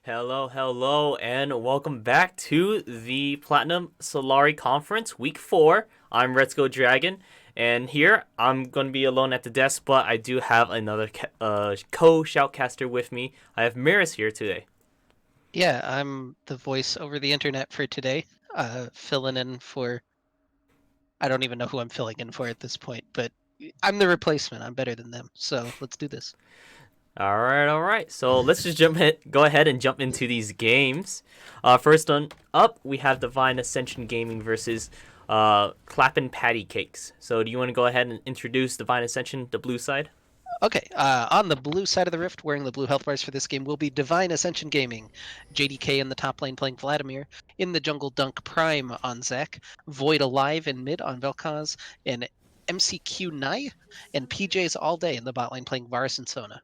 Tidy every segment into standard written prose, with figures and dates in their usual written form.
Hello, hello, and welcome back to the Platinum Solari Conference, Week 4. I'm Let's Go Dragon, and here I'm going to be alone at the desk, but I do have another co-shoutcaster with me. I have Maris here today. Yeah, I'm the voice over the internet for today, filling in for. I don't even know who I'm filling in for at this point, but I'm the replacement. I'm better than them, so let's do this. All right. So let's just go ahead and jump into these games. First on up, we have Divine Ascension Gaming versus Clappin' Patty Cakes. So do you want to go ahead and introduce Divine Ascension, the blue side? Okay, on the blue side of the rift, wearing the blue health bars for this game will be Divine Ascension Gaming. JDK in the top lane playing Vladimir. In the jungle, Dunk Prime on Zac. Void Alive in mid on Vel'Koz. And MCQ Nai. And PJs all day in the bot lane playing Varus and Sona.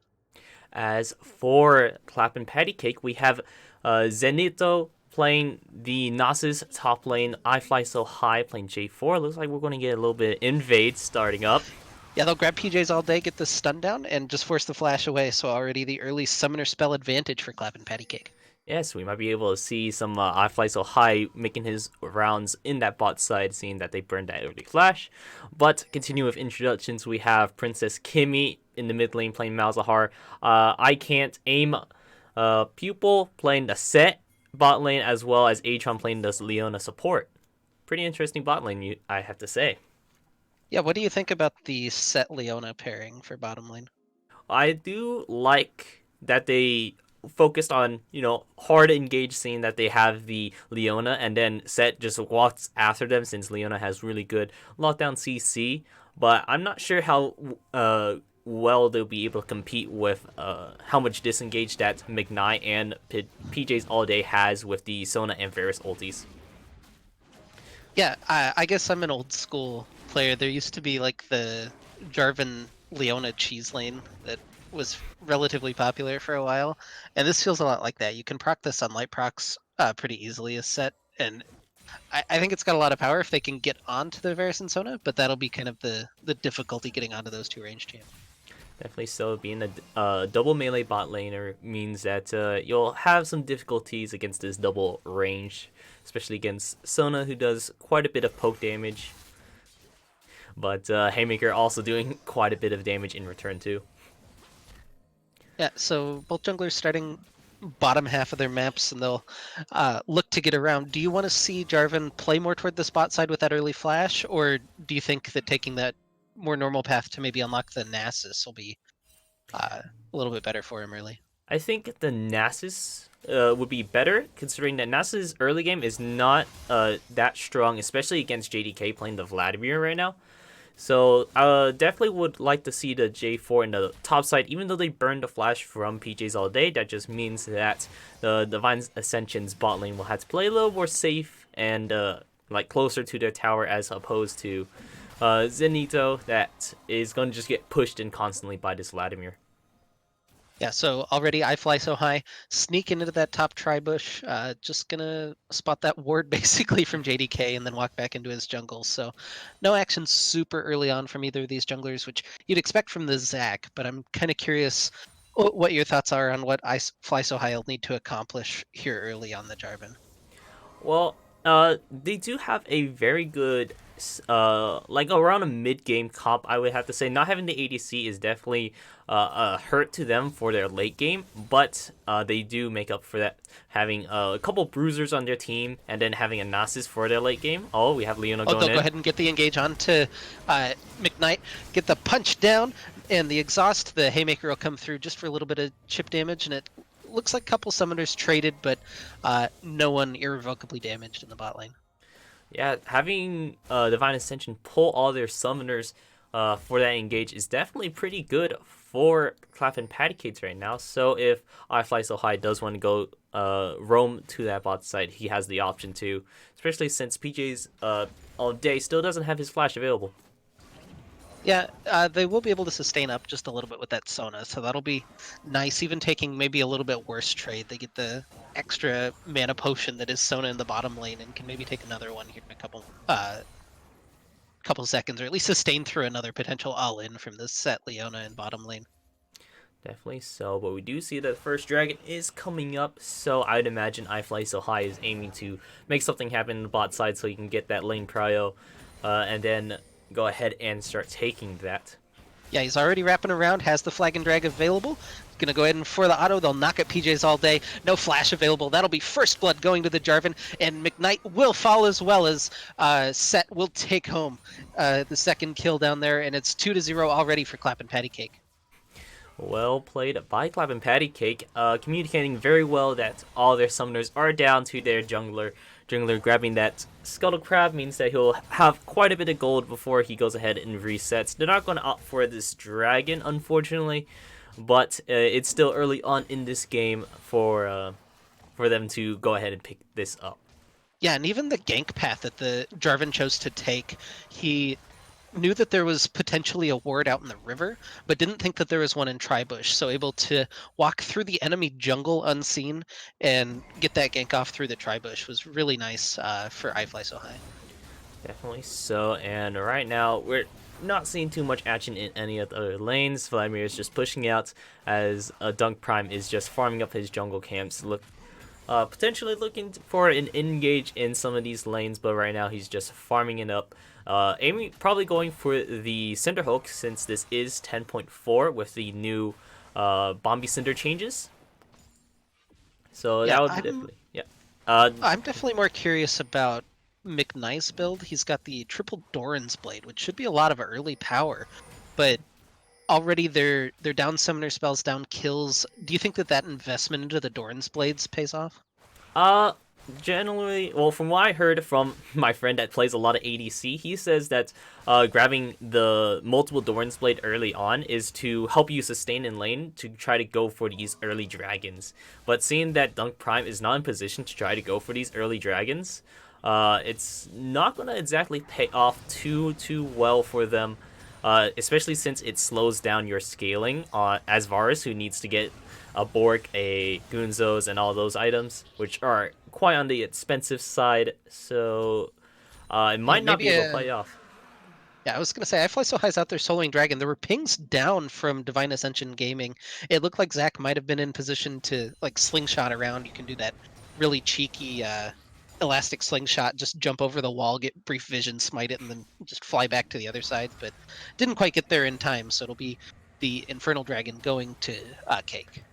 As for Clappin' Patty Cake, we have Zenito playing the Nasus top lane. I Fly So High playing J4. Looks like we're going to get a little bit of invade starting up. Yeah, they'll grab PJs all day, get the stun down, and just force the flash away. So already the early summoner spell advantage for Clap and Patty Cake. Yes, we might be able to see some I Fly So High making his rounds in that bot side, seeing that they burned that early flash. But continue with introductions, we have Princess Kimmy in the mid lane playing Malzahar. I Can't Aim Pupil playing the Set bot lane, as well as Atron playing the Leona support. Pretty interesting bot lane, I have to say. Yeah, what do you think about the Set Leona pairing for bottom lane? I do like that they focused on, hard engage, seeing that they have the Leona, and then Set just walks after them since Leona has really good lockdown CC. But I'm not sure how well they'll be able to compete with how much disengage that McKnight and PJ's All Day has with the Sona and Varus ultis. Yeah, I guess I'm an old school player. There used to be like the Jarvan Leona cheese lane that was relatively popular for a while, and this feels a lot like that. You can proc this on light procs pretty easily as Set, and I think it's got a lot of power if they can get onto the Varus and Sona, but that'll be kind of the difficulty getting onto those two range champs. Definitely so. Being a double melee bot laner means that you'll have some difficulties against this double range, especially against Sona, who does quite a bit of poke damage. But Haymaker also doing quite a bit of damage in return, too. Yeah, so both junglers starting bottom half of their maps, and they'll look to get around. Do you want to see Jarvan play more toward the spot side with that early flash, or do you think that taking that more normal path to maybe unlock the Nasus will be a little bit better for him early? I think the Nasus would be better, considering that Nasus' early game is not that strong, especially against JDK playing the Vladimir right now. So definitely would like to see the J4 in the top side, even though they burned the flash from PJs all day. That just means that the Divine Ascension's bot lane will have to play a little more safe and like closer to their tower, as opposed to Zenito that is going to just get pushed in constantly by this Vladimir. Yeah, so already I fly so high, sneak into that top tri-bush, just gonna spot that ward basically from JDK and then walk back into his jungle. So no action super early on from either of these junglers, which you'd expect from the Zac, but I'm kind of curious what your thoughts are on what fly so high will need to accomplish here early on the Jarvan. Well, they do have a very good, like around a mid-game comp. I would have to say not having the ADC is definitely a hurt to them for their late game, but they do make up for that having a couple bruisers on their team and then having a Nasus for their late game. Oh, we have Leona Oh, going they'll go in. ahead and get the engage on to McKnight, get the punch down, and the exhaust. The Haymaker will come through just for a little bit of chip damage, and it looks like a couple summoners traded, but no one irrevocably damaged in the bot lane. Yeah, having Divine Ascension pull all their summoners for that engage is definitely pretty good for Clap and Paticates right now. So if I Fly So High does want to go roam to that bot side, he has the option to, especially since PJ's all day still doesn't have his flash available. Yeah, they will be able to sustain up just a little bit with that Sona, so that'll be nice. Even taking maybe a little bit worse trade, they get the extra mana potion that is Sona in the bottom lane, and can maybe take another one here in a couple seconds, or at least sustain through another potential all-in from this Set Leona in bottom lane. Definitely so, but we do see that the first dragon is coming up, so I'd imagine I Fly So High is aiming to make something happen in the bot side so he can get that lane prio, and then go ahead and start taking that. Yeah, he's already wrapping around, has the flag and drag available. Gonna go ahead and for the auto, they'll knock at PJs all day. No flash available. That'll be first blood going to the Jarvan, and McKnight will fall as well as Set will take home the second kill down there, and it's 2-0 already for Clap and Patty Cake. Well played by Clap and Patty Cake, communicating very well that all their summoners are down to their jungler. Jungler grabbing that Scuttle Crab means that he'll have quite a bit of gold before he goes ahead and resets. They're not going to opt for this dragon, unfortunately, but it's still early on in this game for them to go ahead and pick this up. Yeah, and even the gank path that the Jarvan chose to take, he knew that there was potentially a ward out in the river, but didn't think that there was one in Tribush, so able to walk through the enemy jungle unseen and get that gank off through the Tribush was really nice for I Fly So High. Definitely so, and right now we're not seeing too much action in any of the other lanes. Vladimir is just pushing out as Dunk Prime is just farming up his jungle camps, potentially looking for an engage in some of these lanes, but right now he's just farming it up. Aiming probably going for the Cinder Hulk since this is 10.4 with the new Bombi Cinder changes. So Yeah, that would be definitely Uh, I'm definitely more curious about McNice build. He's got the triple Doran's blade, which should be a lot of early power, but already their down summoner spells, down kills. Do you think that that investment into the Doran's blades pays off? Uh, generally, well, from what I heard from my friend that plays a lot of ADC, he says that grabbing the multiple Doran's Blade early on is to help you sustain in lane to try to go for these early dragons. But seeing that Dunk Prime is not in position to try to go for these early dragons, it's not gonna exactly pay off too well for them. Especially since it slows down your scaling as Varus, who needs to get a Bork, a Gunzos, and all those items, which are quite on the expensive side, so it Yeah, might not be maybe able to play off. yeah, I was gonna say I Fly So High's out there soloing Dragon. There were pings down from Divine Ascension Gaming. It looked like Zach might have been in position to like slingshot around. You can do that really cheeky elastic slingshot, just jump over the wall, get brief vision, smite it, and then just fly back to the other side. But didn't quite get there in time, so it'll be the Infernal Dragon going to Cake.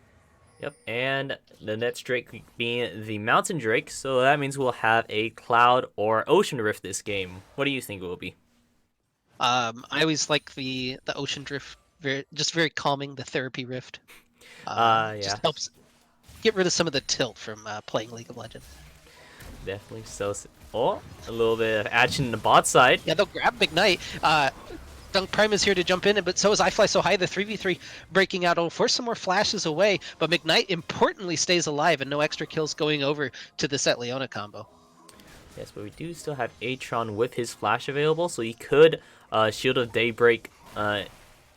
Yep, and the next Drake being the Mountain Drake, so that means we'll have a Cloud or Ocean Rift this game. What do you think it will be? I always like the Ocean Drift, very calming. The Therapy Rift Yeah, just helps get rid of some of the tilt from playing League of Legends. definitely. So, oh, a little bit of action in the bot side. Yeah, they'll grab McKnight. Dunk Prime is here to jump in, but so is I Fly So High. The 3v3 breaking out. It'll force some more flashes away, but McKnight importantly stays alive and no extra kills going over to the Set Leona combo. Yes, but we do still have Atron with his flash available, so he could Shield of Daybreak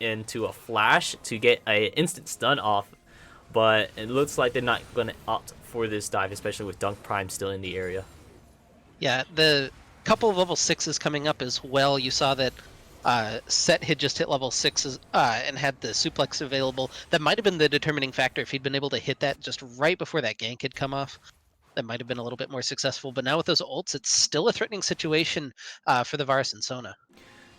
into a flash to get an instant stun off. But it looks like they're not going to opt for this dive, especially with Dunk Prime still in the area. Yeah, the couple of level 6s coming up as well. You saw that Set had just hit level 6s and had the suplex available. That might have been the determining factor if he'd been able to hit that just right before that gank had come off. That might have been a little bit more successful, but now with those ults, it's still a threatening situation for the Varus and Sona.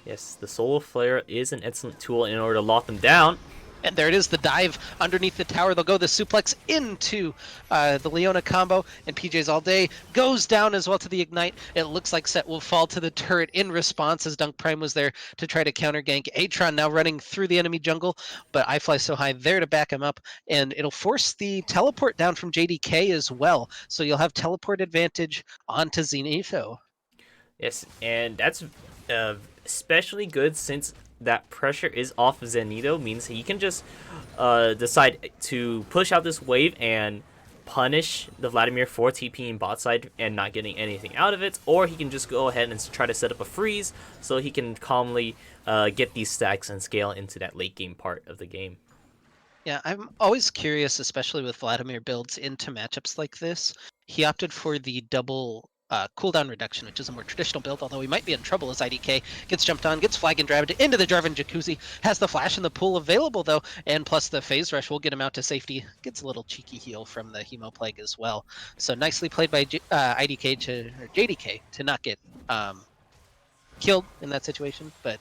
Yes, the Solar Flare is an excellent tool in order to lock them down. And there it is, the dive underneath the tower. They'll go the suplex into the Leona combo, and PJ's all day goes down as well to the ignite. It looks like Set will fall to the turret in response as Dunk Prime was there to try to counter gank. Atron now running through the enemy jungle, but I Fly So High there to back him up, and it'll force the teleport down from JDK as well. So you'll have teleport advantage onto Zenitho. Yes, and that's especially good since that pressure is off Zenito, means he can just decide to push out this wave and punish the Vladimir for TPing bot side and not getting anything out of it, or he can just go ahead and try to set up a freeze so he can calmly get these stacks and scale into that late game part of the game. Yeah, I'm always curious, especially with Vladimir builds into matchups like this. He opted for the double cooldown reduction, which is a more traditional build, although he might be in trouble as IDK gets jumped on, gets flag and dragged into the Jarvan Jacuzzi, has the flash in the pool available though, and plus the phase rush will get him out to safety, gets a little cheeky heal from the Hemo Plague as well. So nicely played by IDK or JDK to not get killed in that situation, but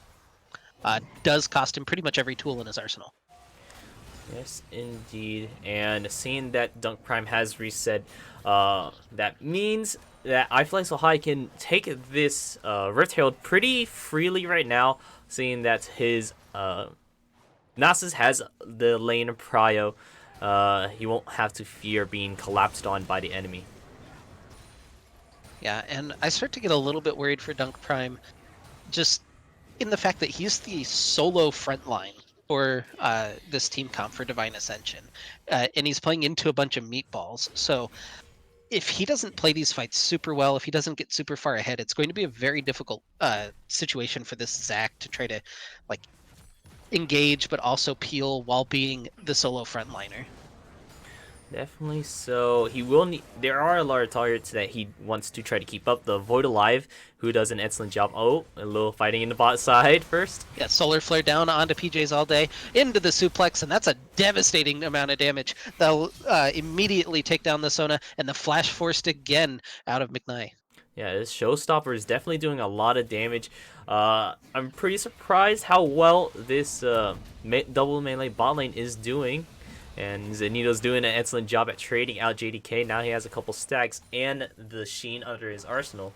does cost him pretty much every tool in his arsenal. Yes, indeed. And seeing that Dunk Prime has reset, that means that I Fly So High can take this Rift Herald pretty freely right now, seeing that his Nasus has the lane prio. He won't have to fear being collapsed on by the enemy. Yeah, and I start to get a little bit worried for Dunk Prime, just in the fact that he's the solo frontline for this team comp for Divine Ascension, and he's playing into a bunch of meatballs. So if he doesn't play these fights super well, if he doesn't get super far ahead, it's going to be a very difficult situation for this Zac to try to like engage, but also peel while being the solo frontliner. Definitely. So he will need. There are a lot of targets that he wants to try to keep up. The Void Alive, who does an excellent job. Oh, a little fighting in the bot side first. Yeah, Solar Flare down onto PJs all day, into the suplex, and that's a devastating amount of damage. They'll immediately take down the Sona, and the Flash forced again out of McKnight. Yeah, this Showstopper is definitely doing a lot of damage. I'm pretty surprised how well this double melee bot lane is doing. And Zenito's doing an excellent job at trading out JDK. Now he has a couple stacks and the Sheen under his arsenal.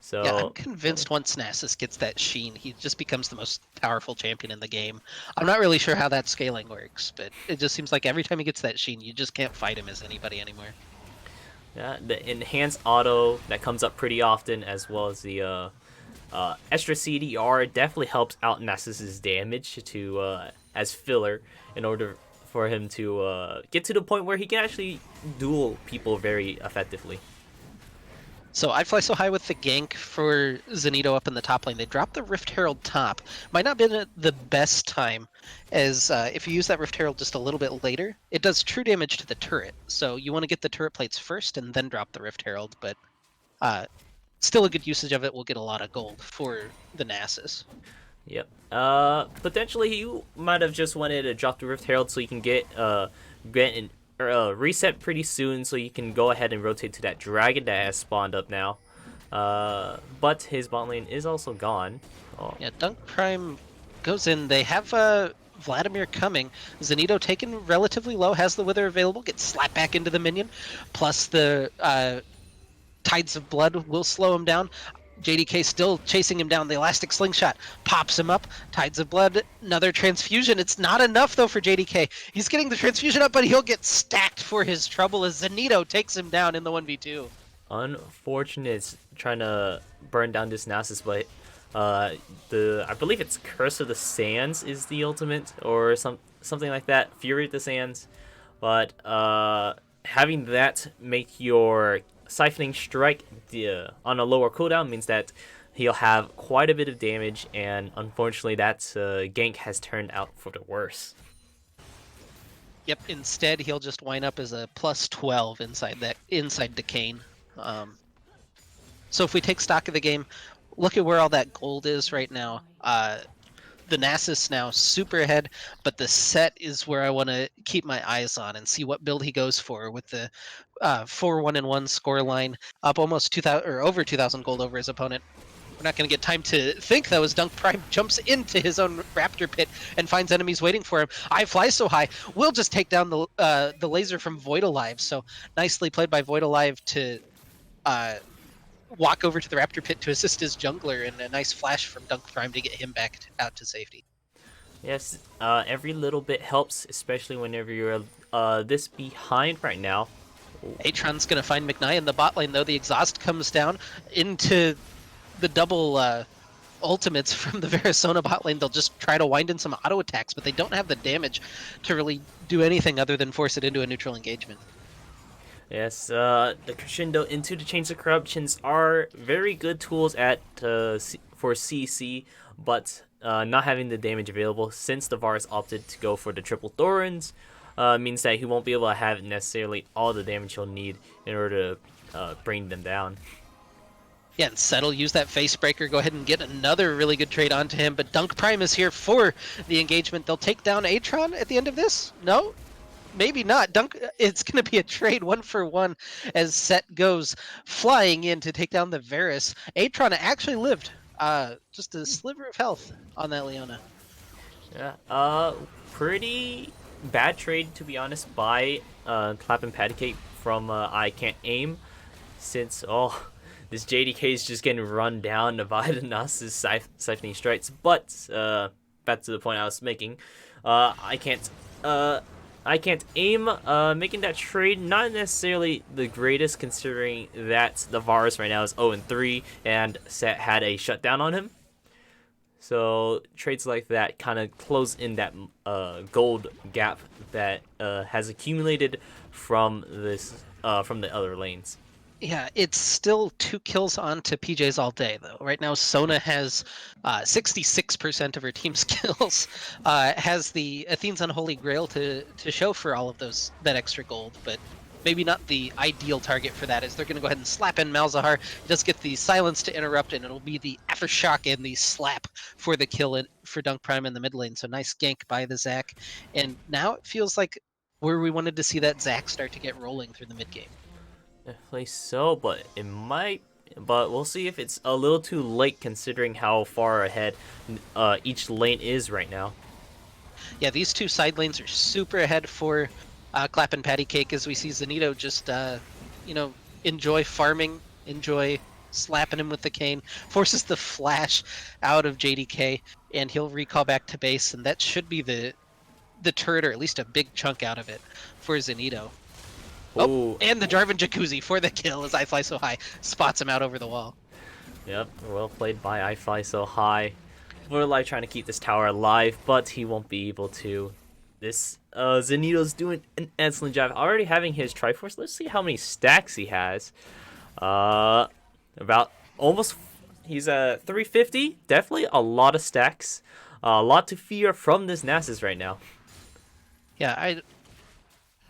So yeah, I'm convinced once Nasus gets that Sheen, he just becomes the most powerful champion in the game. I'm not really sure how that scaling works, but it just seems like every time he gets that Sheen, you just can't fight him as anybody anymore. yeah, the enhanced auto that comes up pretty often, as well as the extra CDR, definitely helps out Nasus's damage to as filler in order for him to get to the point where he can actually duel people very effectively. So I Fly So High with the gank for Zenito up in the top lane. They dropped the Rift Herald top. Might not be the best time, as if you use that Rift Herald just a little bit later, it does true damage to the turret. So you want to get the turret plates first and then drop the Rift Herald, but still a good usage of it. Will get a lot of gold for the Nasus. Yep. Potentially he might have just wanted to drop the Rift Herald so you can get an reset pretty soon, so you can go ahead and rotate to that dragon that has spawned up now. But his bot lane is also gone. Oh. Yeah, Dunk Prime goes in. They have Vladimir coming. Zenito taken relatively low, has the Wither available, gets slapped back into the minion. Plus the Tides of Blood will slow him down. JDK still chasing him down. The Elastic Slingshot pops him up. Tides of Blood, another transfusion. It's not enough, though, for JDK. He's getting the transfusion up, but he'll get stacked for his trouble as Zenito takes him down in the 1v2. Unfortunate. It's trying to burn down this Nasus, but I believe it's Curse of the Sands is the ultimate, or something like that. Fury of the Sands. But having that make your Siphoning Strike on a lower cooldown means that he'll have quite a bit of damage, and unfortunately that gank has turned out for the worse. Yep, instead he'll just wind up as a plus 12 inside Decane. So if we take stock of the game, look at where all that gold is right now. The Nasus now super ahead, but the set is where I want to keep my eyes on and see what build he goes for with the 4-1-1 score line, up almost 2,000 or over 2,000 gold over his opponent. We're not going to get time to think though as Dunk Prime jumps into his own Raptor Pit and finds enemies waiting for him. I Fly So High will just take down the laser from Void Alive. So nicely played by Void Alive to walk over to the Raptor Pit to assist his jungler, and a nice flash from Dunk Prime to get him back out to safety. Yes, every little bit helps, especially whenever you're this behind right now. Atron's going to find McKnight in the bot lane, though. The exhaust comes down into the double ultimates from the Verisona bot lane. They'll just try to wind in some auto attacks, but they don't have the damage to really do anything other than force it into a neutral engagement. Yes, the Crescendo into the Chains of Corruptions are very good tools for CC, but not having the damage available since the Varus opted to go for the triple Thorns means that he won't be able to have necessarily all the damage he'll need in order to bring them down. Yeah, and Settle use that face breaker, go ahead and get another really good trade onto him, but Dunk Prime is here for the engagement. They'll take down Atron at the end of this? No? Maybe not. Dunk. It's going to be a trade 1-for-1 as Set goes flying in to take down the Varus. Atron actually lived just a sliver of health on that Leona. Yeah. Pretty bad trade to be honest by Clap and Patty Cake from I Can't Aim, since this JDK is just getting run down by the Nasus siphoning strikes. But back to the point I was making, I can't. I can't aim. Making that trade not necessarily the greatest, considering that the Varus right now is 0-3 and Set had a shutdown on him. So trades like that kind of close in that gold gap that has accumulated from the other lanes. Yeah, it's still 2 kills onto PJs all day, though. Right now, Sona has 66% of her team's kills, has the Athene's Unholy Grail to show for all of that extra gold, but maybe not the ideal target for that, as they're going to go ahead and slap in Malzahar. He does get the silence to interrupt, and it'll be the aftershock and the slap for the kill for Dunk Prime in the mid lane. So nice gank by the Zac, and now it feels like where we wanted to see that Zac start to get rolling through the mid game. Definitely so, but it might. But we'll see if it's a little too late, considering how far ahead each lane is right now. Yeah, these two side lanes are super ahead for Clap and Patty Cake, as we see Zenito just, enjoy farming, enjoy slapping him with the cane, forces the flash out of JDK, and he'll recall back to base, and that should be the turret, or at least a big chunk out of it for Zenito. Oh, and the Jarvan Jacuzzi for the kill as I Fly So High spots him out over the wall. Yep, well played by I Fly So High. For life trying to keep this tower alive, but he won't be able to. This Zenito's doing an excellent job. Already having his Triforce. Let's see how many stacks he has. About almost. He's 350. Definitely a lot of stacks. A lot to fear from this Nasus right now. Yeah, I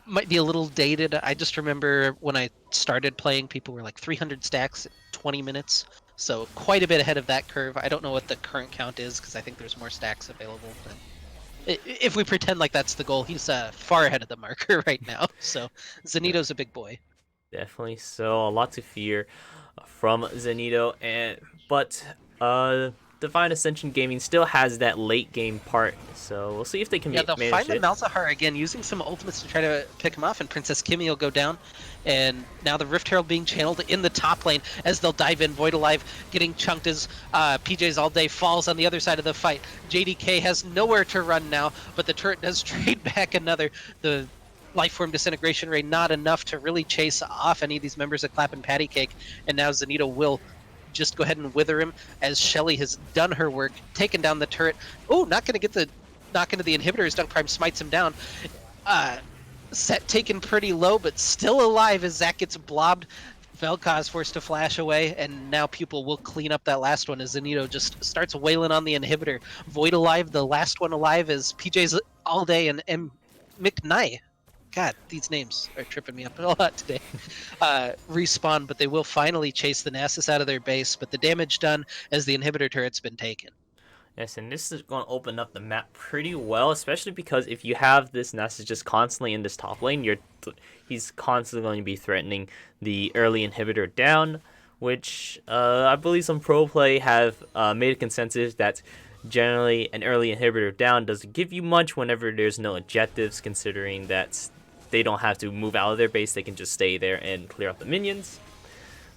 might be a little dated. I just remember when I started playing, people were like 300 stacks, 20 minutes. So quite a bit ahead of that curve. I don't know what the current count is, because I think there's more stacks available. But if we pretend like that's the goal, he's far ahead of the marker right now. So Zenito's a big boy. Definitely so. A lot to fear from Zenito. But Divine Ascension Gaming still has that late game part, so we'll see if they can they'll manage find it. the Malzahar again, using some ultimates to try to pick him off, and Princess Kimmy will go down. And now the Rift Herald being channeled in the top lane as they'll dive in. Void Alive getting chunked as PJs All Day falls on the other side of the fight. JDK has nowhere to run now, but the turret does trade back another. The Lifeform Disintegration Ray not enough to really chase off any of these members of Clap and Patty Cake, and now Zenito will just go ahead and wither him as Shelly has done her work, taken down the turret. Oh, not going to get the knock into the inhibitor as Dunk Prime smites him down. Set taken pretty low, but still alive as Zac gets blobbed. Vel'Koz forced to flash away, and now Pupil will clean up that last one as Zenito just starts wailing on the inhibitor. Void Alive, the last one alive, is PJ's All Day and McKnight. God, these names are tripping me up a lot today. Respawn, but they will finally chase the Nasus out of their base, but the damage done as the inhibitor turret's been taken. Yes, and this is going to open up the map pretty well, especially because if you have this Nasus just constantly in this top lane, he's constantly going to be threatening the early inhibitor down, which I believe some pro play have made a consensus that generally an early inhibitor down doesn't give you much whenever there's no objectives, considering that they don't have to move out of their base, they can just stay there and clear up the minions.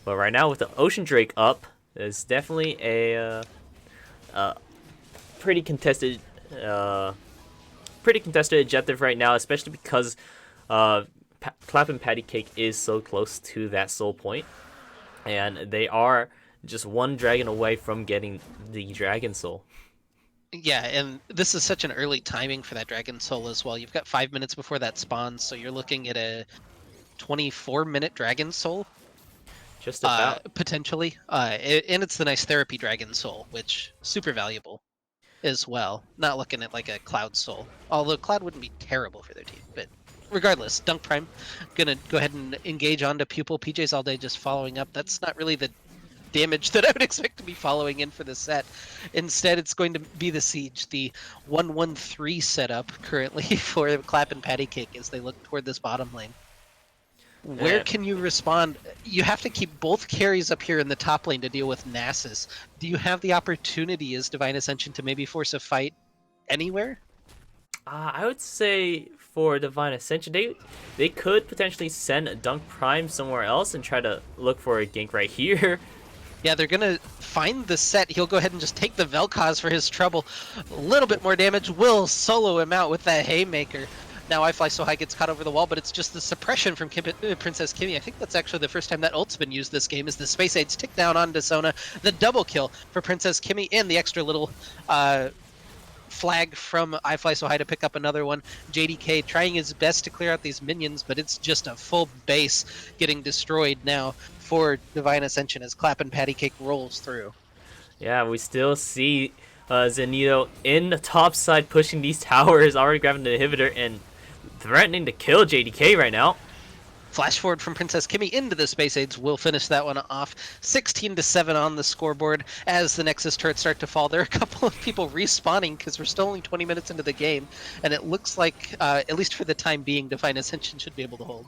But right now with the Ocean Drake up, it's definitely a pretty contested objective right now, especially because Clap and Patty Cake is so close to that soul point, and they are just one dragon away from getting the Dragon Soul. Yeah, and this is such an early timing for that Dragon Soul as well. You've got 5 minutes before that spawns, so you're looking at a 24-minute Dragon Soul. Just about. Potentially. And it's the nice Therapy Dragon Soul, which super valuable as well. Not looking at like a Cloud Soul. Although Cloud wouldn't be terrible for their team, but regardless, Dunk Prime gonna go ahead and engage onto Pupil. PJ's All Day just following up. That's not really the damage that I would expect to be following in for the set. Instead, it's going to be the Siege, the 1-1-3 setup currently for Clap and Patty Cake as they look toward this bottom lane. Where Uh, can you respond? You have to keep both carries up here in the top lane to deal with Nasus. Do you have the opportunity as Divine Ascension to maybe force a fight anywhere? I would say for Divine Ascension, they could potentially send a Dunk Prime somewhere else and try to look for a gank right here. Yeah, they're gonna find the set. He'll go ahead and just take the Vel'Koz for his trouble. A little bit more damage will solo him out with that Haymaker. Now I Fly So High gets caught over the wall, but it's just the suppression from Princess Kimmy. I think that's actually the first time that ult's been used this game, is the Space Aids tick down onto Sona. The double kill for Princess Kimmy and the extra little flag from I Fly So High to pick up another one. JDK trying his best to clear out these minions, but it's just a full base getting destroyed now for Divine Ascension as Clap and Patty Cake rolls through. Yeah, we still see Zenito in the top side pushing these towers, already grabbing the inhibitor and threatening to kill JDK right now. Flash forward from Princess Kimmy into the Space Aids will finish that one off. 16-7 on the scoreboard as the Nexus turrets start to fall. There are a couple of people respawning because we're still only 20 minutes into the game, and it looks like, at least for the time being, Divine Ascension should be able to hold.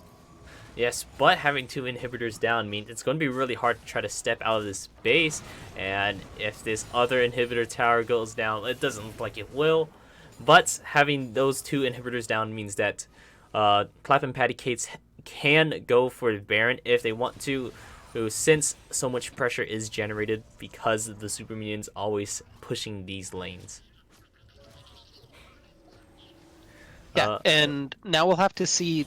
Yes, but having two inhibitors down means it's going to be really hard to try to step out of this base, and if this other inhibitor tower goes down, it doesn't look like it will, but having those two inhibitors down means that Clap and Patty Cates can go for the Baron if they want to, since so much pressure is generated because of the super minions always pushing these lanes. Yeah, and now we'll have to see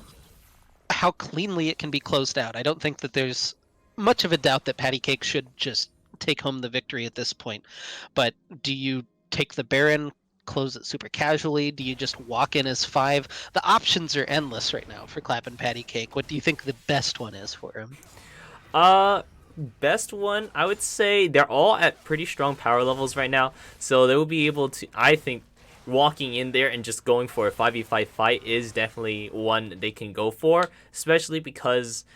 how cleanly it can be closed out. I don't think that there's much of a doubt that Patty Cake should just take home the victory at this point. But do you take the Baron, close it super casually? Do you just walk in as 5? The options are endless right now for Clap and Patty Cake. What do you think the best one is for him? Best one, I would say they're all at pretty strong power levels right now, so they will be able to, I think, walking in there and just going for a 5v5 fight is definitely one they can go for, especially because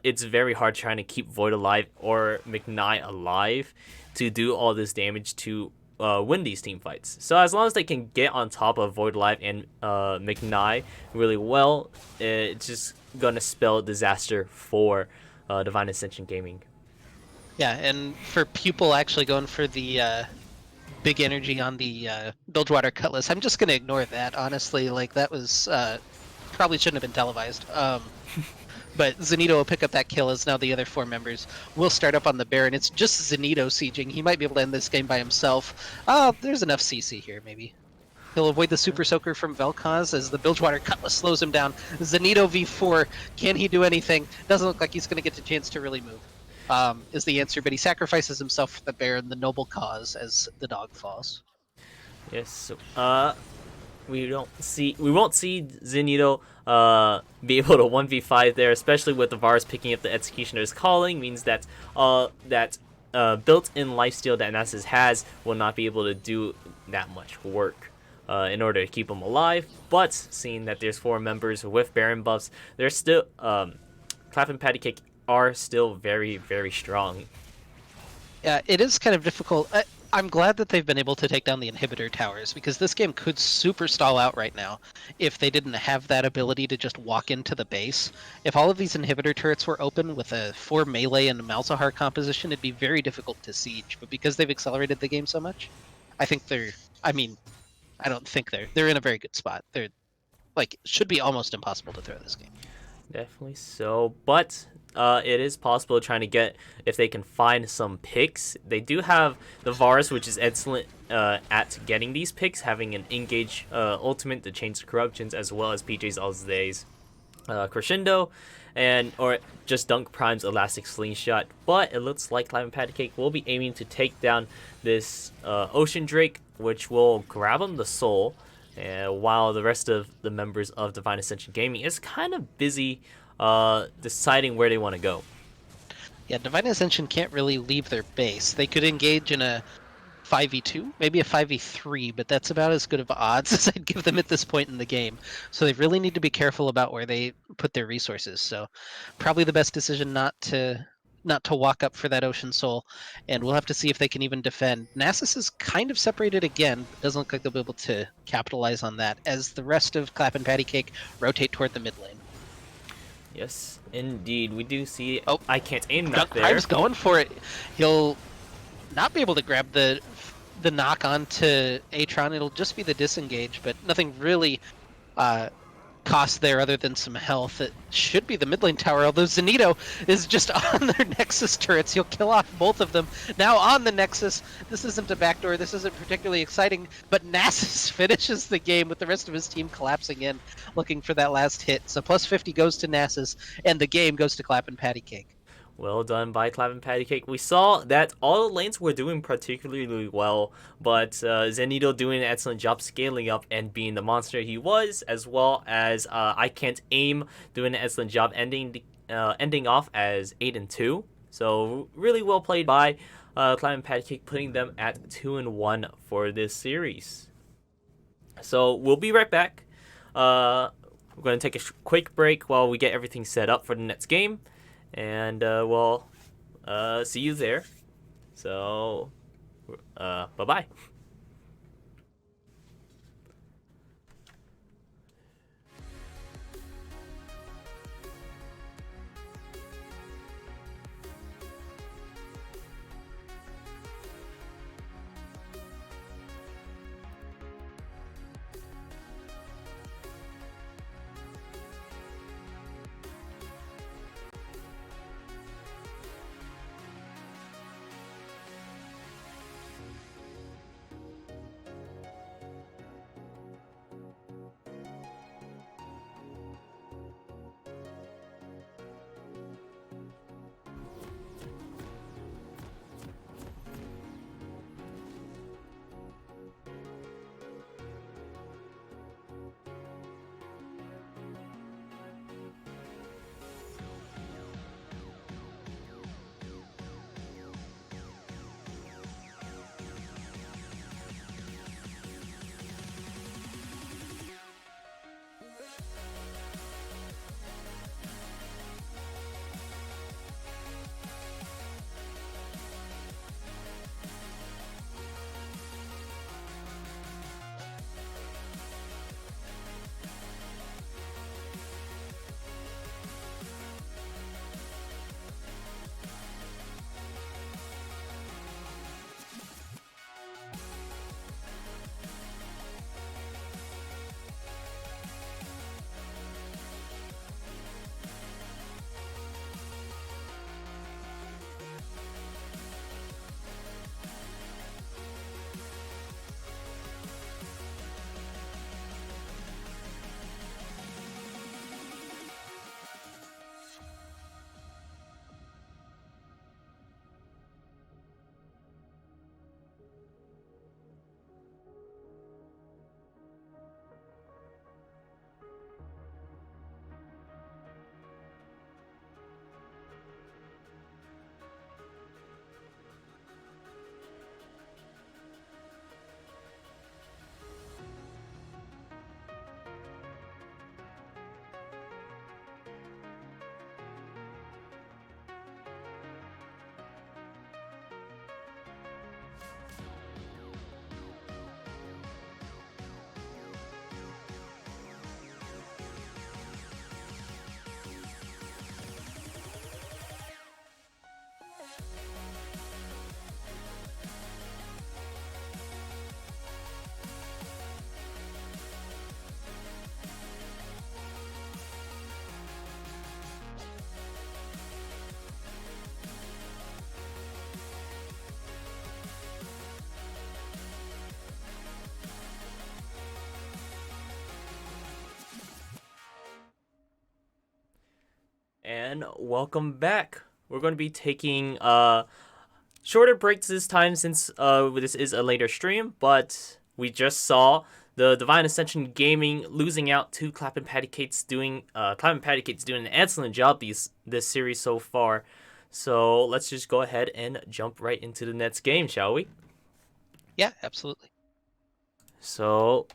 it's very hard trying to keep Void alive or McKnight alive to do all this damage to win these team fights. So as long as they can get on top of Void alive and McKnight really well, it's just gonna spell disaster for Divine Ascension Gaming. Yeah, and for Pupil actually going for the big energy on the Bilgewater Cutlass, I'm just going to ignore that, honestly. Like, that was probably shouldn't have been televised. But Zenito will pick up that kill as now the other 4 members will start up on the Baron. It's just Zenito sieging. He might be able to end this game by himself. There's enough CC here, maybe. He'll avoid the Super Soaker from Vel'Koz as the Bilgewater Cutlass slows him down. Zenito v4, can he do anything? Doesn't look like he's going to get a chance to really move, is the answer. But he sacrifices himself for the Baron, the noble cause, as the dog falls. Yes, so, we won't see Zenito be able to 1v5 there, especially with the Varus picking up the Executioner's Calling, means that built-in lifesteal that Nasus has will not be able to do that much work in order to keep him alive. But seeing that there's 4 members with Baron buffs, they're still Clap and Patty Cake are still very, very strong. Yeah, it is kind of difficult. I'm glad that they've been able to take down the inhibitor towers, because this game could super stall out right now if they didn't have that ability to just walk into the base. If all of these inhibitor turrets were open with a 4 melee and a Malzahar composition, it'd be very difficult to siege. But because they've accelerated the game so much, I think I don't think they're in a very good spot. They're should be almost impossible to throw this game. Definitely so, but it is possible trying to get, if they can find some picks. They do have the Varus, which is excellent at getting these picks, having an engage ultimate to change the corruptions, as well as PJ's Alzay's Crescendo, or just Dunk Prime's Elastic Slingshot. But it looks like Clap and Patty Cake will be aiming to take down this Ocean Drake, which will grab him the soul, while the rest of the members of Divine Ascension Gaming is kind of busy deciding where they want to go. Yeah, Divine Ascension can't really leave their base. They could engage in a 5v2, maybe a 5v3, but that's about as good of odds as I'd give them at this point in the game. So they really need to be careful about where they put their resources. So probably the best decision not to not to walk up for that Ocean Soul, and we'll have to see if they can even defend. Nasus is kind of separated again, but doesn't look like they'll be able to capitalize on that as the rest of Clap and Patty Cake rotate toward the mid lane. Yes, indeed. We do see Oh, I can't aim that Junk there. Prime's going for it. He'll not be able to grab the knock onto Atron. It'll just be the disengage, but nothing really cost there other than some health. It should be the mid lane tower, although Zenito is just on their Nexus turrets. He'll kill off both of them. Now on the Nexus, this isn't a backdoor, this isn't particularly exciting, but Nasus finishes the game with the rest of his team collapsing in, looking for that last hit. So plus 50 goes to Nasus, and the game goes to Clap and Patty Cake. Well done by Clap and Patty Cake. We saw that all the lanes were doing particularly well, but Zenito doing an excellent job scaling up and being the monster he was, as well as I Can't Aim doing an excellent job ending off as 8-2. So really well played by Clap and Patty Cake, putting them at 2-1 for this series. So we'll be right back. We're going to take a quick break while we get everything set up for the next game. And we'll see you there. So, bye-bye. And welcome back. We're going to be taking shorter breaks this time since this is a later stream, but we just saw the Divine Ascension Gaming losing out to Clap and Patty Cake's doing an excellent job this series so far. So let's just go ahead and jump right into the next game, shall we? Yeah, absolutely. So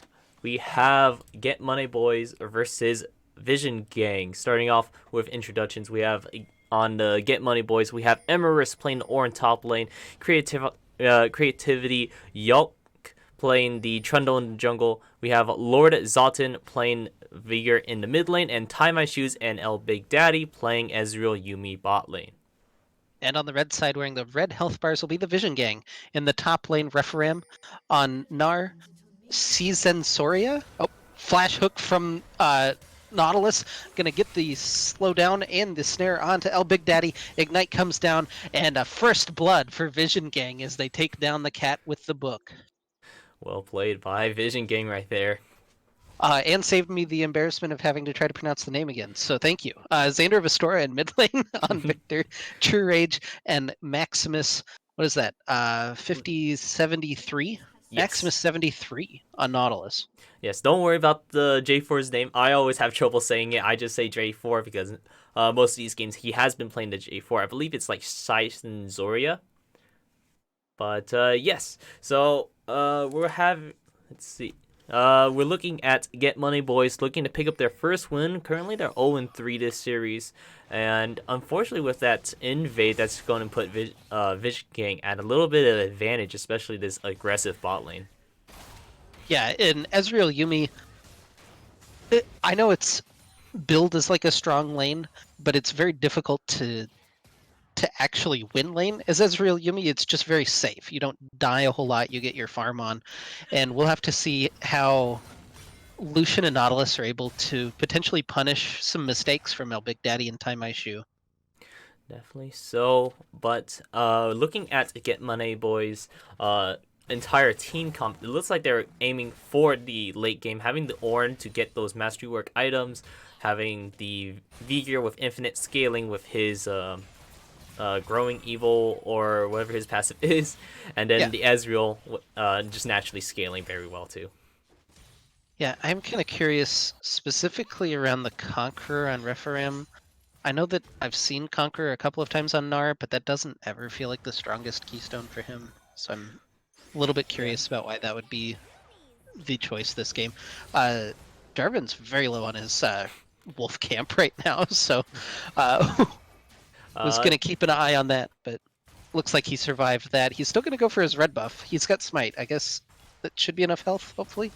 we have Get Money Boys versus Vision Gang. Starting off with introductions, we have on the Get Money Boys, we have Emerus playing the Orin top lane, Creativity Yolk playing the Trundle in the jungle. We have Lord Zalton playing Vigor in the mid lane, and Tie My Shoes and El Big Daddy playing Ezreal Yumi bot lane. And on the red side, wearing the red health bars, will be the Vision Gang. In the top lane, Referam. On Gnar, Soria. Oh, flash hook from Nautilus. Gonna get the slowdown and the snare onto El Big Daddy. Ignite comes down, and a first blood for Vision Gang as they take down the cat with the book. Well played by Vision Gang right there. And saved me the embarrassment of having to try to pronounce the name again. So thank you. Xander of Astora in mid lane on Victor, True Rage, and Maximus. What is that? 5073? Yes. Maximus 73 on Nautilus. Yes, don't worry about the J4's name. I always have trouble saying it. I just say J4 because most of these games he has been playing the J4. I believe it's like Sison Zoria. But yes, so let's see. We're looking at Get Money Boys looking to pick up their first win. Currently, they're 0-3 this series, and unfortunately, with that invade, that's going to put Vision Gang at a little bit of advantage, especially this aggressive bot lane. Yeah, in Ezreal Yumi, I know it's billed as like a strong lane, but it's very difficult to actually win lane. As Ezreal Yumi, it's just very safe. You don't die a whole lot, you get your farm on. And we'll have to see how Lucian and Nautilus are able to potentially punish some mistakes from El Big Daddy and Tie My Shoe. Definitely so, but looking at Get Money Boys' entire team comp, it looks like they're aiming for the late game, having the Ornn to get those Mastery Work items, having the Vigor with infinite scaling with his Growing Evil or whatever his passive is, and then the Ezreal just naturally scaling very well too. Yeah, I'm kind of curious specifically around the Conqueror on Referam. I know that I've seen Conqueror a couple of times on Gnar, but that doesn't ever feel like the strongest keystone for him. So I'm a little bit curious about why that would be the choice this game. Jarvan's very low on his wolf camp right now, so was going to keep an eye on that, but looks like he survived that. He's still going to go for his red buff. He's got smite. I guess that should be enough health, hopefully.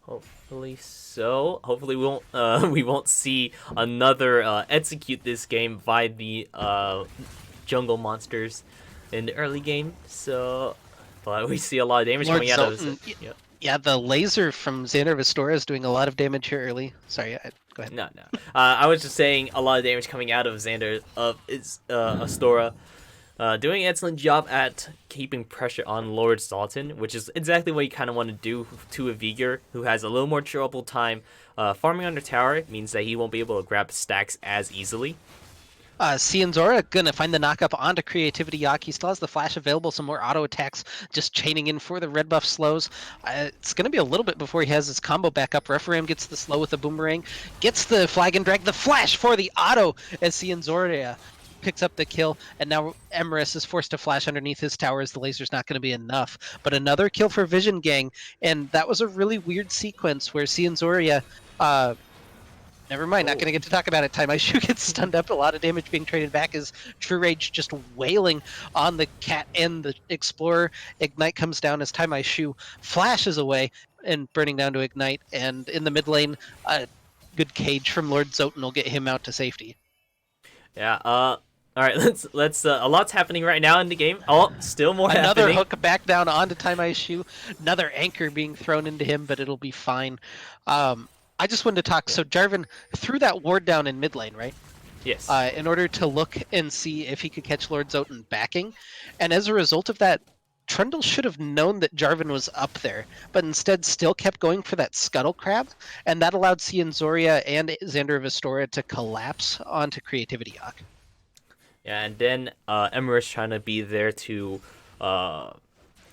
Hopefully so. Hopefully we won't see another execute this game by the jungle monsters in the early game. So, but we see a lot of damage coming out of this. Yeah, the laser from Xander Vestora is doing a lot of damage here early. Sorry, go ahead. No. I was just saying a lot of damage coming out of Xander of Astora. Doing an excellent job at keeping pressure on Lord Zalton, which is exactly what you kind of want to do to a Vigor, who has a little more trouble time farming under tower. Means that he won't be able to grab stacks as easily. Cianzora gonna find the knockup onto Creativity Yak. He still has the flash available, some more auto attacks just chaining in for the red buff slows. It's gonna be a little bit before he has his combo back up. Referam gets the slow with the boomerang, gets the flag and drag, the flash for the auto as Cianzora picks up the kill, and now Emerus is forced to flash underneath his tower as the laser's not going to be enough. But another kill for Vision Gang, and that was a really weird sequence where Cianzoria, never mind, not going to get to talk about it. Tie My Shoe gets stunned up, a lot of damage being traded back as True Rage just wailing on the cat and the Explorer. Ignite comes down as Tie My Shoe flashes away and burning down to Ignite, and in the mid lane, good cage from Lord Zoten will get him out to safety. Yeah, all right, let's a lot's happening right now in the game. Oh, still more Another happening. hook back down onto Tie My Shoe. Another anchor being thrown into him, but it'll be fine. I just wanted to talk. So Jarvan threw that ward down in mid lane, right? Yes. In order to look and see if he could catch Lord Zoten backing. And as a result of that, Trundle should have known that Jarvan was up there, but instead still kept going for that Scuttle Crab, and that allowed Cianzoria and Xander of Astora to collapse onto Creativity Yak. Yeah, and then Emerus trying to be there to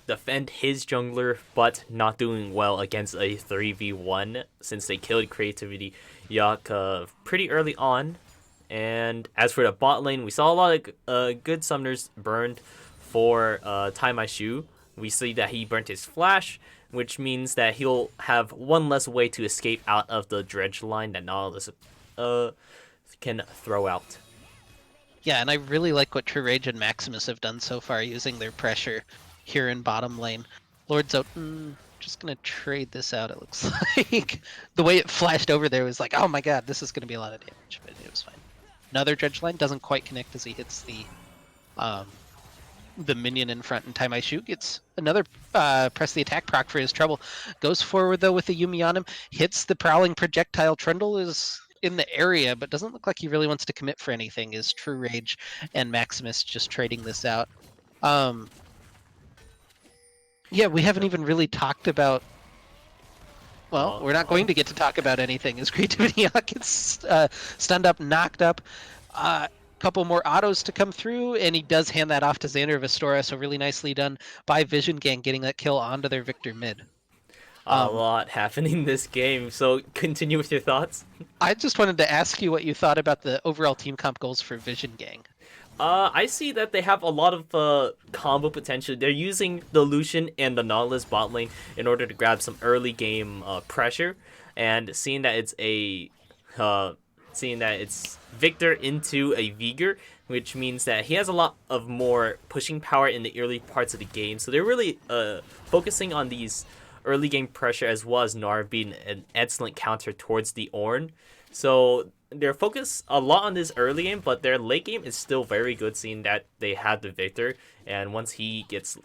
defend his jungler, but not doing well against a 3v1 since they killed Creativity Yak pretty early on. And as for the bot lane, we saw a lot of good summoners burned for Tie My Shoe. We see that he burnt his flash, which means that he'll have one less way to escape out of the dredge line that Nautilus can throw out. Yeah, and I really like what True Rage and Maximus have done so far, using their pressure here in bottom lane. Lord Zoten, just gonna trade this out, it looks like. The way it flashed over there was like, oh my god, this is gonna be a lot of damage, but it was fine. Another Dredge line doesn't quite connect as he hits the minion in front, and Tai Shu gets another press the attack proc for his trouble. Goes forward though with the Yumi on him, hits the prowling projectile. Trundle is in the area, but doesn't look like he really wants to commit for anything. Is True Rage and Maximus just trading this out? Yeah, we haven't even really talked about. Well, we're not going to get to talk about anything. As Creativity gets stunned up, knocked up. Couple more autos to come through, and he does hand that off to Xander of Astora, so really nicely done by Vision Gang getting that kill onto their Victor mid. A lot happening this game, so continue with your thoughts. I just wanted to ask you what you thought about the overall team comp goals for Vision Gang. I see that they have a lot of combo potential. They're using the Lucian and the Nautilus bot lane in order to grab some early game pressure, and seeing that it's Victor into a Vigor, which means that he has a lot of more pushing power in the early parts of the game. So they're really focusing on these early game pressure, as well as Gnar being an excellent counter towards the Ornn. So they're focused a lot on this early game, but their late game is still very good, seeing that they have the Victor. And once he gets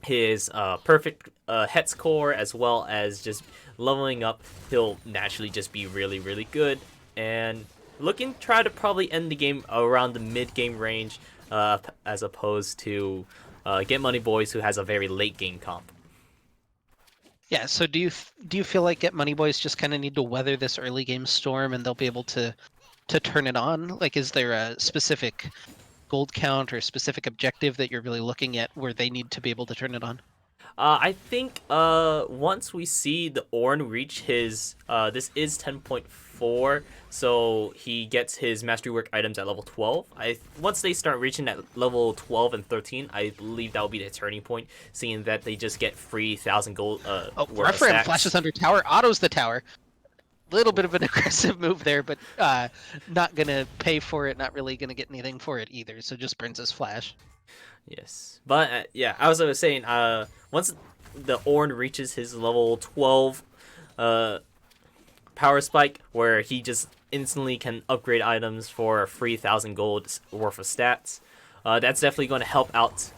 his perfect het score, as well as just leveling up, he'll naturally just be really, really good. And looking to try to probably end the game around the mid-game range, as opposed to Get Money Boys, who has a very late game comp. Yeah, so do you feel like Get Money Boys just kind of need to weather this early game storm and they'll be able to turn it on? Like, is there a specific gold count or specific objective that you're really looking at where they need to be able to turn it on? I think once we see the Ornn reach his, this is 10.4, so he gets his Mastery Work items at level 12. Once they start reaching at level 12 and 13, I believe that will be the turning point, seeing that they just get free 1,000 gold Referendum flashes under tower, autos the tower. Little bit of an aggressive move there, but not gonna pay for it, not really gonna get anything for it either, so just burns his flash. Yes, but yeah, as I was saying, once the Ornn reaches his level 12 power spike, where he just instantly can upgrade items for a free 1,000 gold worth of stats, that's definitely going to help out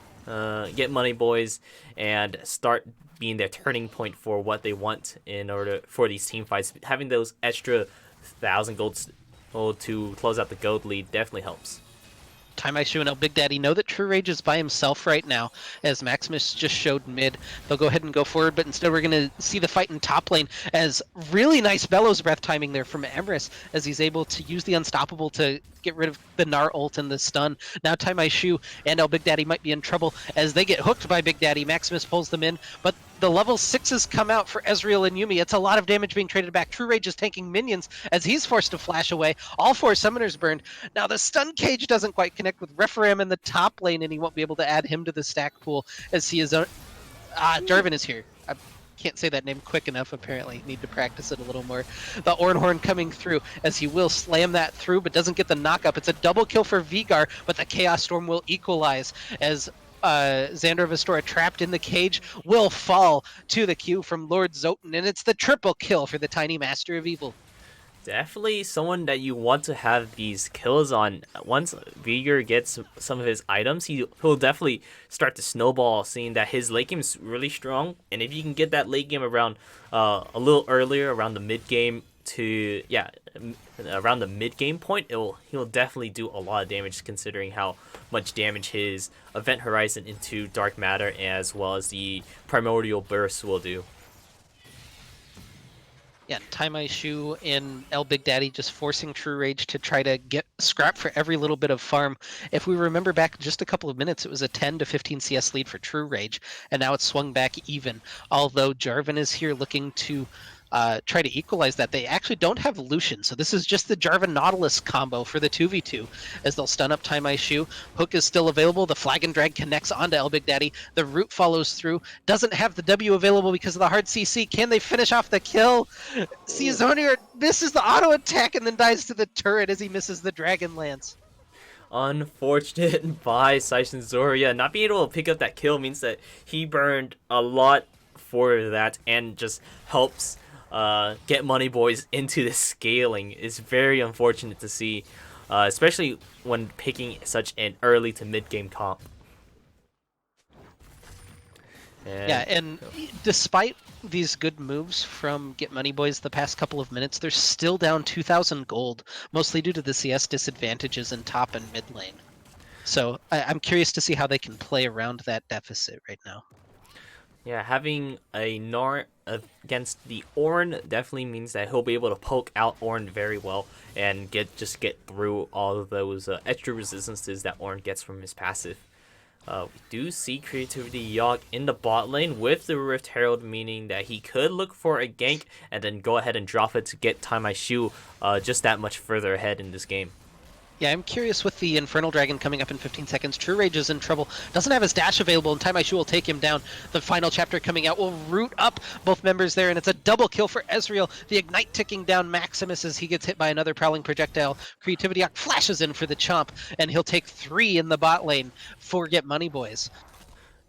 Get Money Boys and start being their turning point for what they want in order for these team fights. Having those extra 1,000 gold to close out the gold lead definitely helps. Tai Shu and El Big Daddy know that True Rage is by himself right now, as Maximus just showed mid. They'll go ahead and go forward, but instead we're going to see the fight in top lane, as really nice Bellows Breath timing there from Emrys, as he's able to use the Unstoppable to get rid of the Gnar ult and the stun. Now Tai Shu and El Big Daddy might be in trouble as they get hooked by Big Daddy. Maximus pulls them in, but the level 6s come out for Ezreal and Yuumi. It's a lot of damage being traded back. True Rage is tanking minions as he's forced to flash away. All 4 summoners burned. Now the stun cage doesn't quite connect with Referam in the top lane, and he won't be able to add him to the stack pool as he is... Jarvan is here. I can't say that name quick enough, apparently. Need to practice it a little more. The Ornhorn coming through as he will slam that through, but doesn't get the knockup. It's a double kill for Vigar, but the Chaos Storm will equalize as Xander of Astora, trapped in the cage, will fall to the Q from Lord Zoten, and it's the triple kill for the tiny Master of Evil. Definitely someone that you want to have these kills on. Once Vigor gets some of his items, he'll definitely start to snowball, seeing that his late game is really strong. And if you can get that late game around a little earlier, around the mid game around the mid game point, he'll definitely do a lot of damage, considering how much damage his Event Horizon into Dark Matter as well as the Primordial Burst will do. Yeah, Tai Shu and El Big Daddy just forcing True Rage to try to get scrap for every little bit of farm. If we remember back just a couple of minutes, it was a 10 to 15 CS lead for True Rage, and now it's swung back even. Although Jarvan is here looking to try to equalize that. They actually don't have Lucian, so this is just the Jarvan Nautilus combo for the 2v2, as they'll stun up Tai Shu. Hook is still available. The Flag and Drag connects onto El Big Daddy. The root follows through. Doesn't have the W available because of the hard CC. Can they finish off the kill? Caesonier misses the auto attack and then dies to the turret as he misses the Dragon Lance. Unfortunate by Saishin Zoria. Not being able to pick up that kill means that he burned a lot for that and just helps get Money Boys into the scaling. It's very unfortunate to see, especially when picking such an early to mid game comp. Yeah, and despite these good moves from Get Money Boys the past couple of minutes, they're still down 2,000 gold, mostly due to the CS disadvantages in top and mid lane. So I'm curious to see how they can play around that deficit right now. Yeah, having a Gnar against the Ornn definitely means that he'll be able to poke out Ornn very well and get through all of those extra resistances that Ornn gets from his passive. We do see Creativity Yogg in the bot lane with the Rift Herald, meaning that he could look for a gank and then go ahead and drop it to get Tai Mai Shu just that much further ahead in this game. Yeah, I'm curious with the Infernal Dragon coming up in 15 seconds. True Rage is in trouble. Doesn't have his dash available, and Tai Mai Shu will take him down. The final chapter coming out will root up both members there, and it's a double kill for Ezreal. The Ignite ticking down Maximus as he gets hit by another Prowling Projectile. Creativity Yogg flashes in for the chomp, and he'll take 3 in the bot lane for Get Money Boys.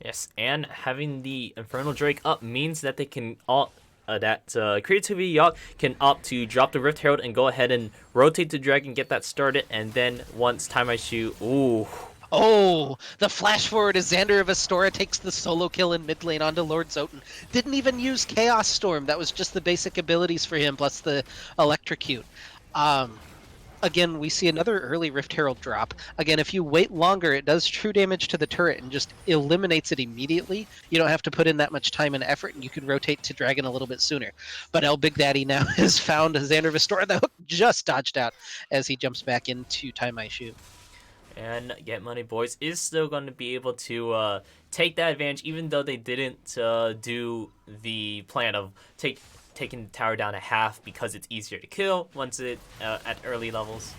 Yes, and having the Infernal Drake up means that they can Creativity Yogg can opt to drop the Rift Herald and go ahead and rotate the dragon, get that started, and then once Tai Mai Shu, Oh, the flash forward as Xander of Astora takes the solo kill in mid lane onto Lord Zoten. Didn't even use Chaos Storm. That was just the basic abilities for him, plus the Electrocute. Again, we see another early Rift Herald drop. Again, if you wait longer, it does true damage to the turret and just eliminates it immediately. You don't have to put in that much time and effort, and you can rotate to Dragon a little bit sooner. But El Big Daddy now has found Xander of Astora. The hook just dodged out as he jumps back into Tai Mai Shu. And Get Money Boys is still going to be able to take that advantage, even though they didn't do the plan of taking the tower down a half because it's easier to kill once it at early levels.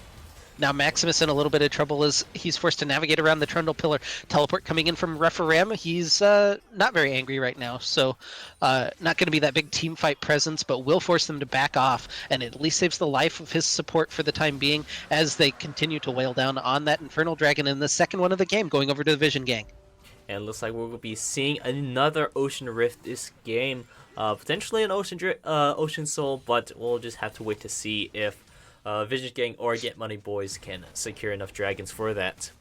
Now Maximus in a little bit of trouble as he's forced to navigate around the Trundle Pillar. Teleport coming in from Referam. He's not very angry right now, so not going to be that big team fight presence, but will force them to back off, and at least saves the life of his support for the time being as they continue to wail down on that Infernal Dragon in the second one of the game, going over to the Vision Gang. And it looks like we're going to be seeing another Ocean Rift this game. Potentially an Ocean Soul, but we'll just have to wait to see if Vision Gang or Get Money Boys can secure enough dragons for that.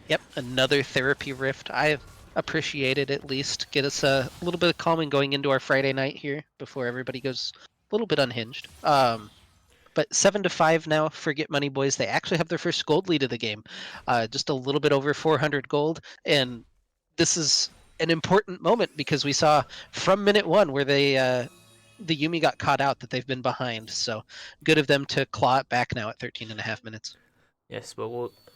Yep, another therapy rift. I appreciate it at least. Get us a little bit of calming going into our Friday night here before everybody goes a little bit unhinged. But 7-5 now for Get Money Boys. They actually have their first gold lead of the game. Just a little bit over 400 gold. And this is an important moment because we saw from minute one where they the Yuumi got caught out that they've been behind. So good of them to claw it back now at 13.5 minutes. Yes,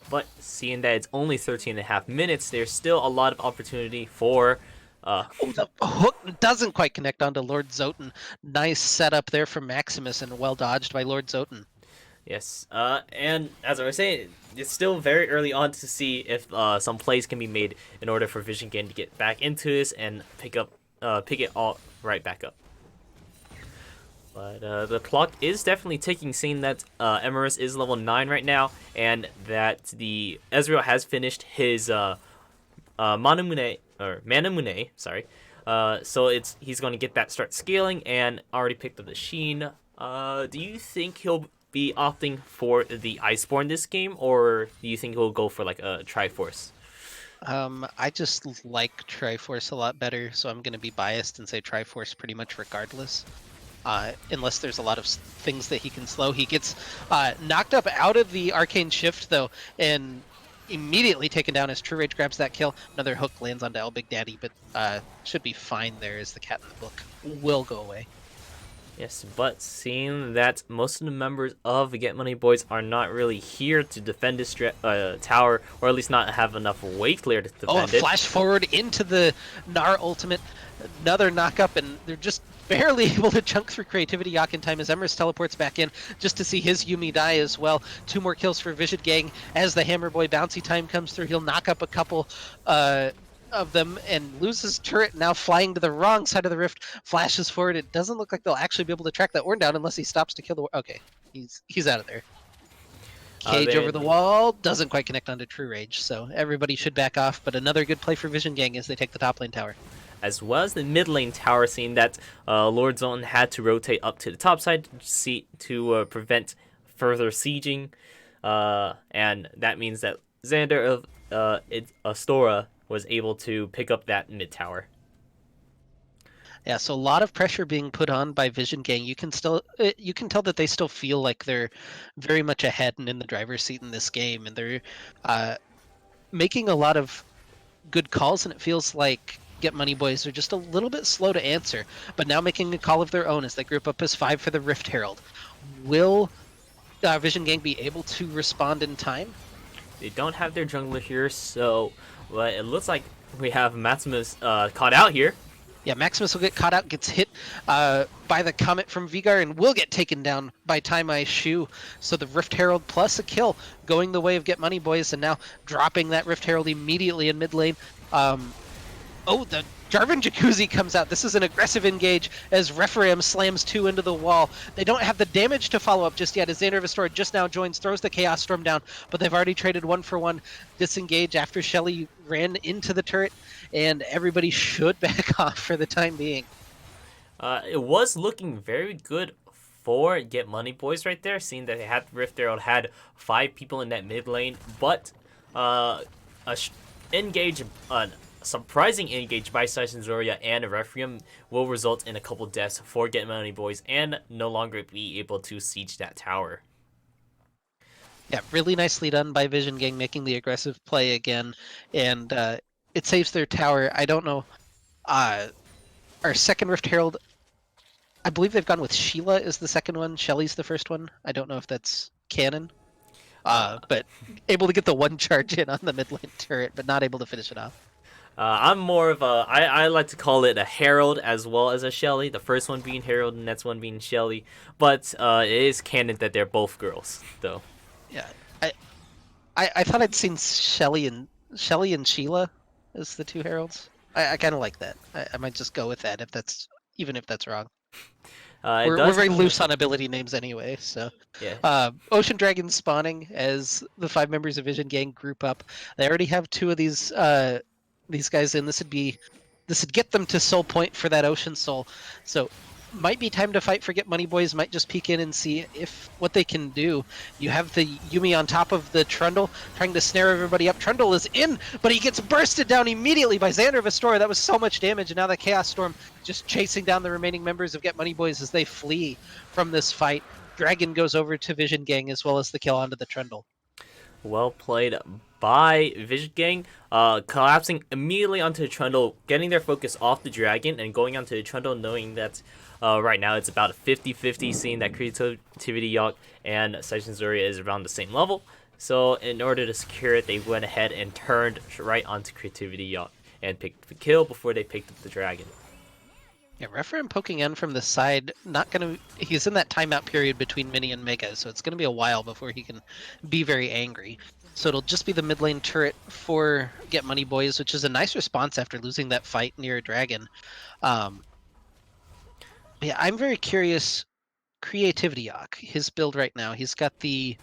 but seeing that it's only 13.5 minutes, there's still a lot of opportunity for. The hook doesn't quite connect onto Lord Zoten. Nice setup there from Maximus and well dodged by Lord Zoten. Yes, and as I was saying, it's still very early on to see if some plays can be made in order for Vision Gang to get back into this and pick it all right back up. But the clock is definitely ticking, seeing that Emerus is level 9 right now, and that the Ezreal has finished his Manamune, sorry. So he's going to get that start scaling and already picked up the Sheen. Do you think he'll be opting for the Iceborne this game, or do you think he'll go for like a Triforce? I just like Triforce a lot better, so I'm going to be biased and say Triforce pretty much regardless. Unless there's a lot of things that he can slow. He gets knocked up out of the Arcane Shift, though, and immediately taken down as True Rage grabs that kill. Another hook lands onto El Big Daddy, but should be fine there as the cat in the book will go away. Yes, but seeing that most of the members of the Get Money Boys are not really here to defend this tower, or at least not have enough weight clear to defend it. Flash forward into the Gnar ultimate. Another knock-up, and they're just barely able to chunk through Creativity Yogg in time as Emerus teleports back in just to see his Yuumi die as well. 2 more kills for Vision Gang as the Hammer Boy bouncy time comes through. He'll knock up a couple of them and loses turret, now flying to the wrong side of the rift, flashes forward. It doesn't look like they'll actually be able to track that Ornn down unless he stops to kill the... Okay, he's out of there. Cage over Then the wall doesn't quite connect onto True Rage, so everybody should back off. But another good play for Vision Gang as they take the top lane tower. as well as the mid lane tower, seeing that Lord Zone had to rotate up to the top side to prevent further sieging, and that means that Xander of Astora was able to pick up that mid tower. Yeah, so a lot of pressure being put on by Vision Gang. You can tell that they still feel like they're very much ahead and in the driver's seat in this game, and they're making a lot of good calls. And it feels like Get Money Boys are just a little bit slow to answer, but now making a call of their own as they group up as 5 for the Rift Herald. Will Vision Gang be able to respond in time? They don't have their jungler here, so but it looks like we have Maximus caught out here. Yeah, Maximus will get caught out, gets hit by the Comet from Vigar, and will get taken down by Tai Shu. So the Rift Herald plus a kill going the way of Get Money Boys, and now dropping that Rift Herald immediately in mid lane. Oh, the Jarvan Jacuzzi comes out. This is an aggressive engage as Refereem slams 2 into the wall. They don't have the damage to follow up just yet as Xander Vestora just now joins, throws the Chaos Storm down, but they've already traded 1-for-1 disengage after Shelly ran into the turret, and everybody should back off for the time being. It was looking very good for Get Money Boys right there, seeing that they had Rift Herald had 5 people in that mid lane, but surprising engage by Syson Zoria and Refereem will result in a couple deaths for Get Money Boys and no longer be able to siege that tower. Yeah, really nicely done by Vision Gang making the aggressive play again, and it saves their tower. I don't know. Our second Rift Herald, I believe they've gone with Sheila is the second one. Shelly's the first one. I don't know if that's canon. But able to get the one charge in on the mid lane turret, but not able to finish it off. I'm more of a, I like to call it a Herald as well as a Shelly. The first one being Herald and next one being Shelly. But it is canon that they're both girls, though. Yeah, I thought I'd seen Shelly and Sheila as the 2 heralds. I kind of like that. I might just go with that even if that's wrong. We're very loose on ability names anyway, so. Yeah. Ocean Dragon spawning as the 5 members of Vision Gang group up. They already have 2 of these guys in. This would get them to Soul Point for that Ocean Soul. So might be time to fight for Get Money Boys. Might just peek in and see what they can do. You have the Yuumi on top of the Trundle, trying to snare everybody up. Trundle is in, but he gets bursted down immediately by Xander Vestora. That was so much damage, and now the Chaos Storm just chasing down the remaining members of Get Money Boys as they flee from this fight. Dragon goes over to Vision Gang as well as the kill onto the Trundle. Well played by Vision Gang, collapsing immediately onto the Trundle, getting their focus off the Dragon and going onto the Trundle, knowing that right now it's about a 50-50, seeing that Creativity Yacht and Syson Zoria is around the same level. So in order to secure it, they went ahead and turned right onto Creativity Yacht and picked the kill before they picked up the Dragon. Yeah, Refereem poking in from the side, he's in that timeout period between Mini and Mega, so it's gonna be a while before he can be very angry. So it'll just be the mid lane turret for Get Money Boys, which is a nice response after losing that fight near a dragon. Yeah, I'm very curious. Creativity Yak, his build right now, he's got the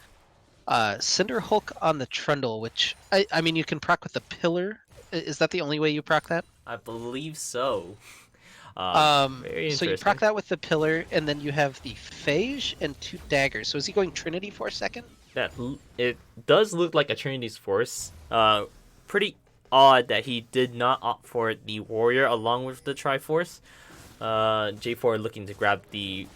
Cinder Hulk on the Trundle, which I mean you can proc with the pillar. Is that the only way you proc that? I believe so. So you proc that with the pillar, and then you have the Phage and 2 daggers. So is he going Trinity Force second? It does look like a Trinity's Force. Pretty odd that he did not opt for the Warrior along with the Triforce. J4 looking to grab the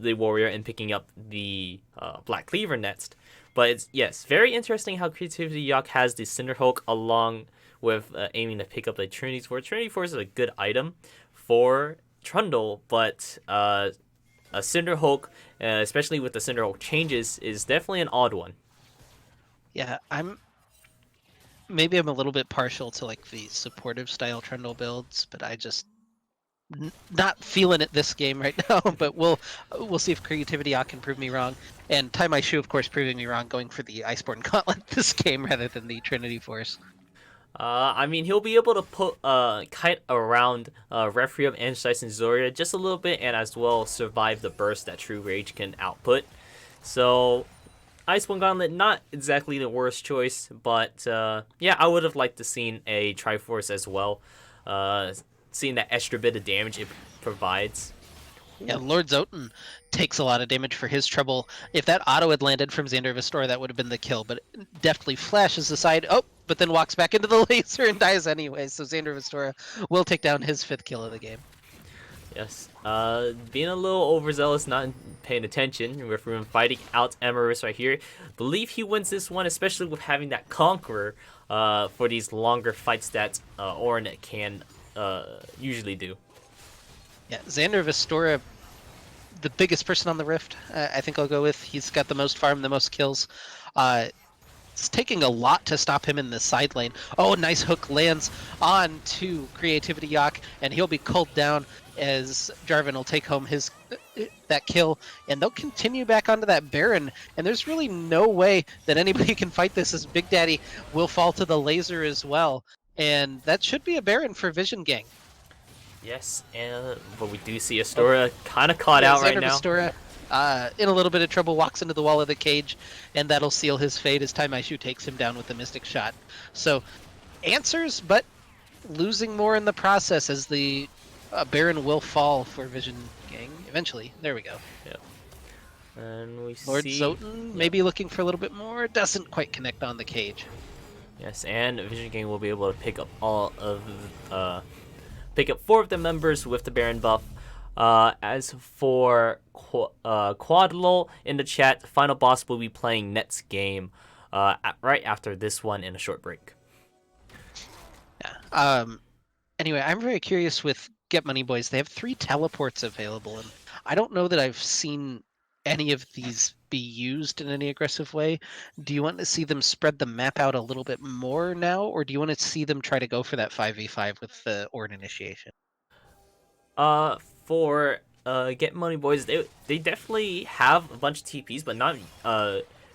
Warrior and picking up the Black Cleaver next. But it's, yes, very interesting how Creativity Yacht has the Cinder Hulk along with aiming to pick up the Trinity's Force. Trinity Force is a good item for Trundle, but a Cinder Hulk, especially with the Cinder Hulk changes, is definitely an odd one. Yeah, maybe I'm a little bit partial to like the supportive style Trundle builds, but I just not feeling it this game right now. But we'll see if Creativity Yacht can prove me wrong, and Tai Shu, of course, proving me wrong, going for the Iceborne Gauntlet this game rather than the Trinity Force. I mean, he'll be able to put kite around Refereem and Syson Zoria just a little bit, and as well survive the burst that True Rage can output. So Ice One Gauntlet, not exactly the worst choice, but yeah, I would have liked to seen a Triforce as well. Seeing that extra bit of damage it provides. Yeah, Lord Zoten takes a lot of damage for his trouble. If that auto had landed from Xander Vistora, that would have been the kill, but it deftly flashes aside. Oh, but then walks back into the laser and dies anyway, so Xander Vistora will take down his 5th kill of the game. Yes. Being a little overzealous, not paying attention. With him fighting out Emerus right here. Believe he wins this one, especially with having that Conqueror for these longer fights that Ornn can usually do. Yeah, Xander Vistora, the biggest person on the Rift, I think I'll go with. He's got the most farm, the most kills. It's taking a lot to stop him in the side lane. Oh, nice hook lands on to Creativity Yak, and he'll be culled down as Jarvan will take home his that kill, and they'll continue back onto that Baron, and there's really no way that anybody can fight this, as Big Daddy will fall to the laser as well, and that should be a Baron for Vision Gang. Yes, but we do see Astora kind of caught out right Xander now. Astora, in a little bit of trouble, walks into the wall of the cage, and that'll seal his fate as Taimaishu takes him down with the Mystic Shot. So, answers, but losing more in the process as the Baron will fall for Vision Gang eventually. There we go. Yep. And we Lord see Zoten maybe looking for a little bit more, doesn't quite connect on the cage. Yes, and Vision Gang will be able to pick up pick up 4 of the members with the Baron buff. As for Quadlol in the chat, final boss will be playing next game right after this one in a short break. Yeah. Anyway, I'm very curious with Get Money Boys. They have 3 teleports available, and I don't know that I've seen any of these be used in any aggressive way. Do you want to see them spread the map out a little bit more now, or do you want to see them try to go for that 5v5 with the Ornn initiation? For Get Money Boys, they definitely have a bunch of TPs, but not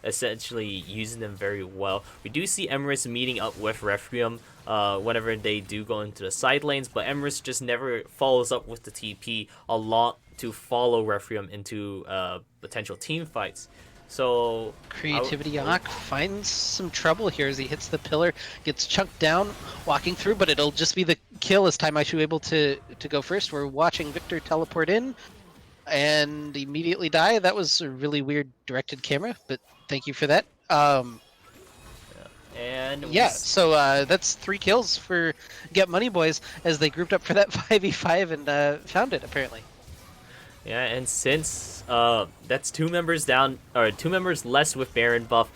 essentially using them very well. We do see Emrys meeting up with Requiem whenever they do go into the side lanes, but Emrys just never follows up with the TP a lot to follow Requiem into potential team fights. So Creativity Yak finds some trouble here as he hits the pillar, gets chunked down, walking through, but it'll just be the kill as Taimaishu able to go first. We're watching Victor teleport in and immediately die. That was a really weird directed camera, but thank you for that. And yeah, so that's 3 kills for Get Money Boys as they grouped up for that 5v5 and found it, apparently. Yeah, and since that's 2 members down, or 2 members less with Baron buff,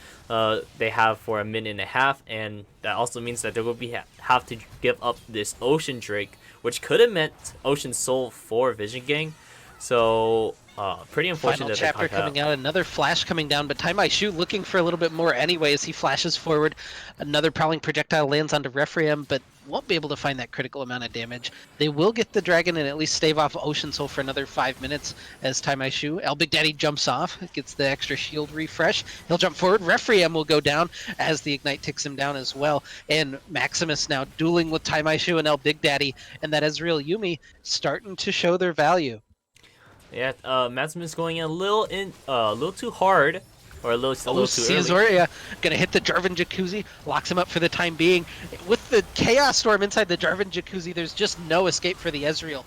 they have for a minute and a half, and that also means that they will have to give up this Ocean Drake, which could have meant Ocean Soul for Vision Gang. So pretty unfortunate. Final chapter coming out, another flash coming down, but Taimaishu looking for a little bit more anyway as he flashes forward. Another prowling projectile lands onto Requiem, but won't be able to find that critical amount of damage. They will get the dragon and at least stave off Ocean Soul for another 5 minutes as Taimaishu. El Big Daddy jumps off, gets the extra shield refresh. He'll jump forward. Requiem will go down as the Ignite ticks him down as well. And Maximus now dueling with Taimaishu and El Big Daddy, and that Ezreal Yuumi starting to show their value. Yeah, Maximus going in a little too hard, or a little too early. Caesarea gonna hit the Jarvan Jacuzzi, locks him up for the time being. With the Chaos Storm inside the Jarvan Jacuzzi, there's just no escape for the Ezreal.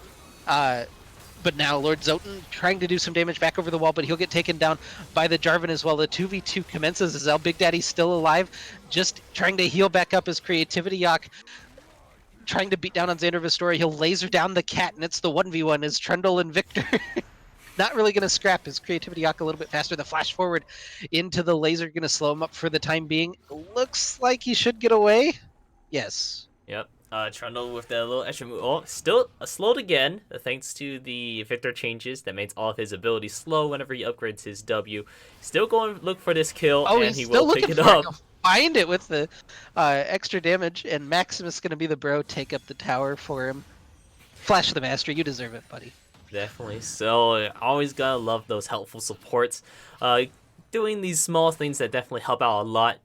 But now Lord Zoten trying to do some damage back over the wall, but he'll get taken down by the Jarvan as well. The 2v2 commences as El Big Daddy's still alive, just trying to heal back up his Creativity Yak. Trying to beat down on Xander Vistora. He'll laser down the cat, and it's the 1v1 as Trundle and Victor. Not really going to scrap his Creativity Yak a little bit faster. The flash forward into the laser going to slow him up for the time being. Looks like he should get away. Yes. Yep. Trundle with the little extra move. Oh, still slowed again, thanks to the Victor changes that makes all of his abilities slow whenever he upgrades his W. Still going to look for this kill, and he will pick it up. Find it with the extra damage, and Maximus going to be the bro, take up the tower for him. Flash the Master, you deserve it, buddy. Definitely. So, always gotta love those helpful supports. Doing these small things that definitely help out a lot.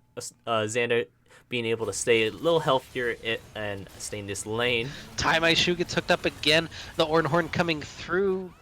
Xander being able to stay a little healthier and stay in this lane. Taimaishu gets hooked up again. The Ornn Horn coming through.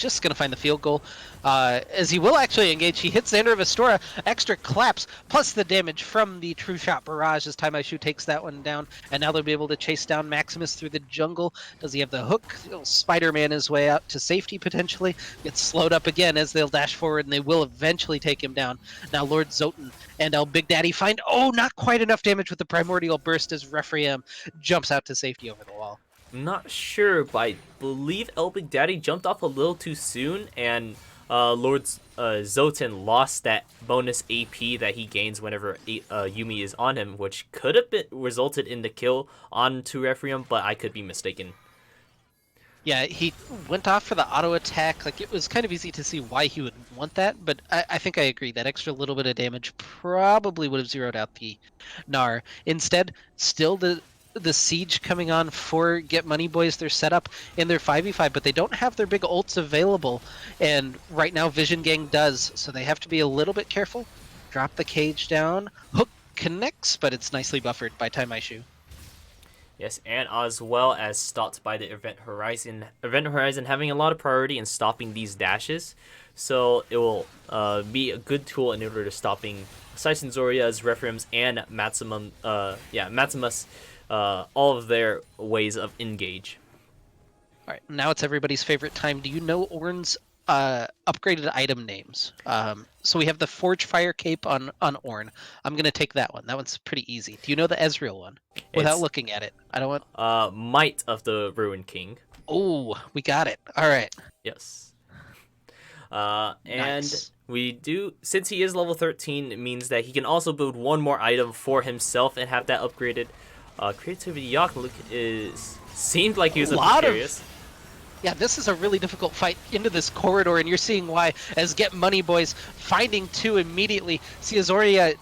just going to find the field goal. As he will actually engage, he hits Xander Vestora, extra claps, plus the damage from the True Shot Barrage as Taimaishu takes that one down. And now they'll be able to chase down Maximus through the jungle. Does he have the hook? He'll Spider-Man his way out to safety potentially. Gets slowed up again as they'll dash forward, and they will eventually take him down. Now Lord Zoten and El Big Daddy find, not quite enough damage with the Primordial Burst as Refereem jumps out to safety over the wall. I'm not sure, but I believe El Big Daddy jumped off a little too soon, and Lord Zoten lost that bonus AP that he gains whenever Yumi is on him, which could have resulted in the kill onto Refereem, but I could be mistaken. Yeah, he went off for the auto attack. Like, it was kind of easy to see why he would want that, but I think I agree. That extra little bit of damage probably would have zeroed out the Gnar. Instead, still the siege coming on for Get Money Boys. They're set up in their 5v5, but they don't have their big ults available. And right now, Vision Gang does, so they have to be a little bit careful. Drop the cage down. Hook connects, but it's nicely buffered by Taimaishu. Yes, and as well as stopped by the Event Horizon. Event Horizon having a lot of priority in stopping these dashes, so it will be a good tool in order to stopping Sison Zoria's, Refereem's, and Maximus, all of their ways of engage. All right, now it's everybody's favorite time. Do you know Ornn's upgraded item names? So we have the Forge Fire Cape on Ornn. I'm going to take that one. That one's pretty easy. Do you know the Ezreal one? Without looking at it. I don't want... Might of the Ruined King. Oh, we got it. All right. Yes. And Nice. we do, since he is level 13, it means that he can also build one more item for himself and have that upgraded. Creativity Yak seemed like he was a bit curious. Yeah, this is a really difficult fight into this corridor, and you're seeing why as Get Money Boys finding two immediately. See, Azoria,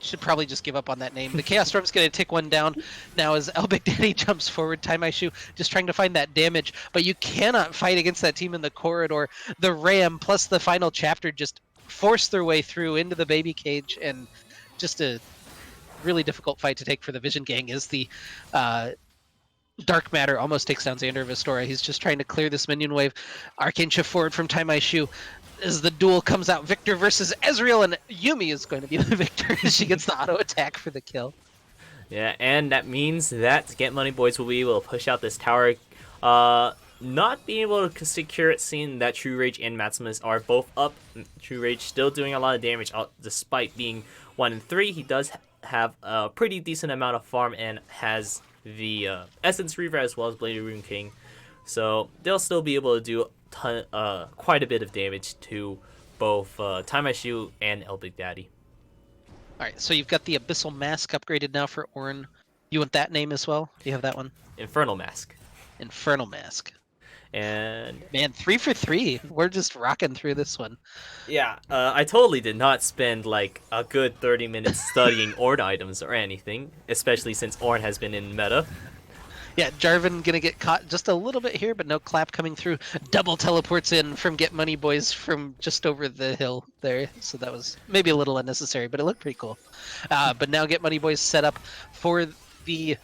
should probably just give up on that name. The Chaos Storm's going to take one down now as El Big Daddy jumps forward. Taimaishu just trying to find that damage, but you cannot fight against that team in the corridor. The Ram plus the final chapter just force their way through into the baby cage, and just a really difficult fight to take for the Vision Gang as the Dark Matter almost takes down Xander Vestora. He's just trying to clear this minion wave. Arcane Shift forward from Taimaishu as the duel comes out. Victor versus Ezreal, and Yumi is going to be the victor as she gets the auto attack for the kill. Yeah, and that means that Get Money Boys will be able to push out this tower. Not being able to secure it, seeing that True Rage and Maximus are both up. True Rage still doing a lot of damage despite being 1 and 3. He does have a pretty decent amount of farm and has the Essence Reaver as well as Bladed Rune King, so they'll still be able to do quite a bit of damage to both Taimaishu and El Big Daddy. Alright, so you've got the Abyssal Mask upgraded now for Ornn. You want that name as well? Do you have that one? Infernal Mask. Infernal Mask. And man, 3 for 3. We're just rocking through this one. Yeah, I totally did not spend like a good 30 minutes studying Ornn items or anything, especially since Ornn has been in meta. Yeah, Jarvan gonna get caught just a little bit here, but no clap coming through. Double teleports in from Get Money Boys from just over the hill there, so that was maybe a little unnecessary, but it looked pretty cool. But now Get Money Boys set up for the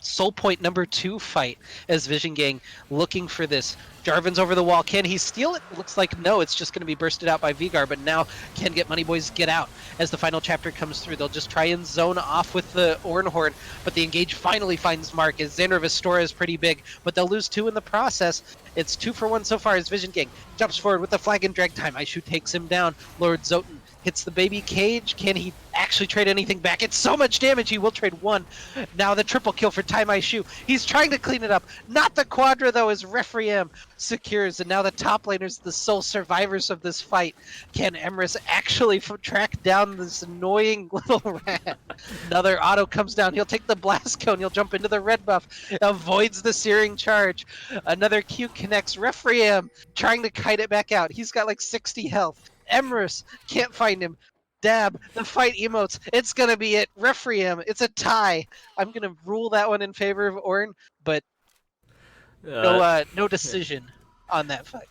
Soul Point number 2 fight as Vision Gang looking for this. Jarvan's over the wall. Can he steal it? Looks like no. It's just going to be bursted out by Vigar, but now can Get Money Boys get out as the final chapter comes through. They'll just try and zone off with the Ornn Horde, but the engage finally finds Mark as Xander Vestora is pretty big, but they'll lose 2 in the process. It's 2 for 1 so far as Vision Gang jumps forward with the flag and drag time. Aishu takes him down. Lord Zoten hits the baby cage. Can he actually trade anything back? It's so much damage. He will trade 1. Now the triple kill for Taimaishu. He's trying to clean it up. Not the quadra though, as Refereem secures. And now the top laners, the sole survivors of this fight. Can Emrys actually track down this annoying little rat? Another auto comes down. He'll take the blast cone. He'll jump into the red buff. Avoids the searing charge. Another Q connects. Refereem trying to kite it back out. He's got like 60 health. Emrys can't find him. Dab, the fight emotes. It's gonna be it. Refereem, it's a tie. I'm gonna rule that one in favor of Ornn, but no decision on that fight.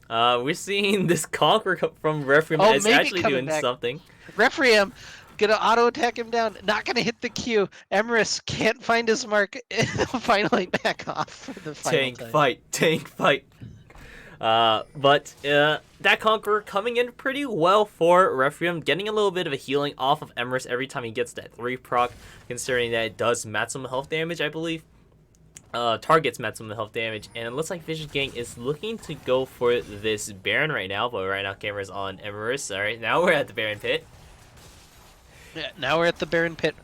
We're seeing this conquer from Refereem is actually doing something. Refereem Gonna auto attack him down. Not gonna hit the Q. Emrys can't find his mark. Finally back off for the final Tank time. fight, tank fight. But that Conqueror coming in pretty well for Requiem, getting a little bit of a healing off of Emrys every time he gets that 3 proc, considering that it does maximum health damage, I believe. Targets maximum health damage, and it looks like Vision Gang is looking to go for this Baron right now, but right now camera's on Emrys. Alright, now we're at the Baron pit. Yeah, now we're at the Baron pit.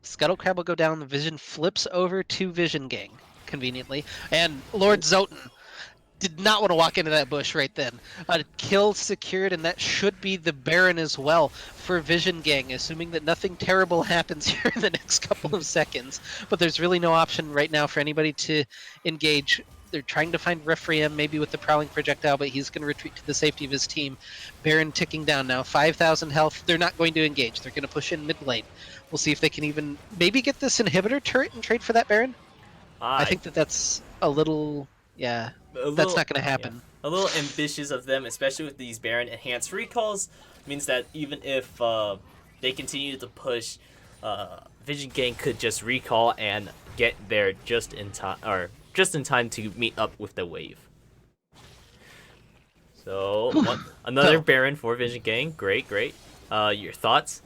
Scuttle Crab will go down. The Vision flips over to Vision Gang, conveniently. And Lord Zoten did not want to walk into that bush right then. A kill secured, and that should be the Baron as well for Vision Gang, assuming that nothing terrible happens here in the next couple of seconds. But there's really no option right now for anybody to engage. They're trying to find Requiem, maybe with the Prowling Projectile, but he's going to retreat to the safety of his team. Baron ticking down now, 5,000 health. They're not going to engage. They're going to push in mid lane. We'll see if they can even maybe get this inhibitor turret and trade for that Baron. I think that's a little, yeah, that's not going to happen. Yeah. A little ambitious of them, especially with these Baron enhanced recalls, means that even if they continue to push, Vision Gang could just recall and get there just in time, or just in time to meet up with the wave. So another Baron for Vision Gang. Great. Your thoughts?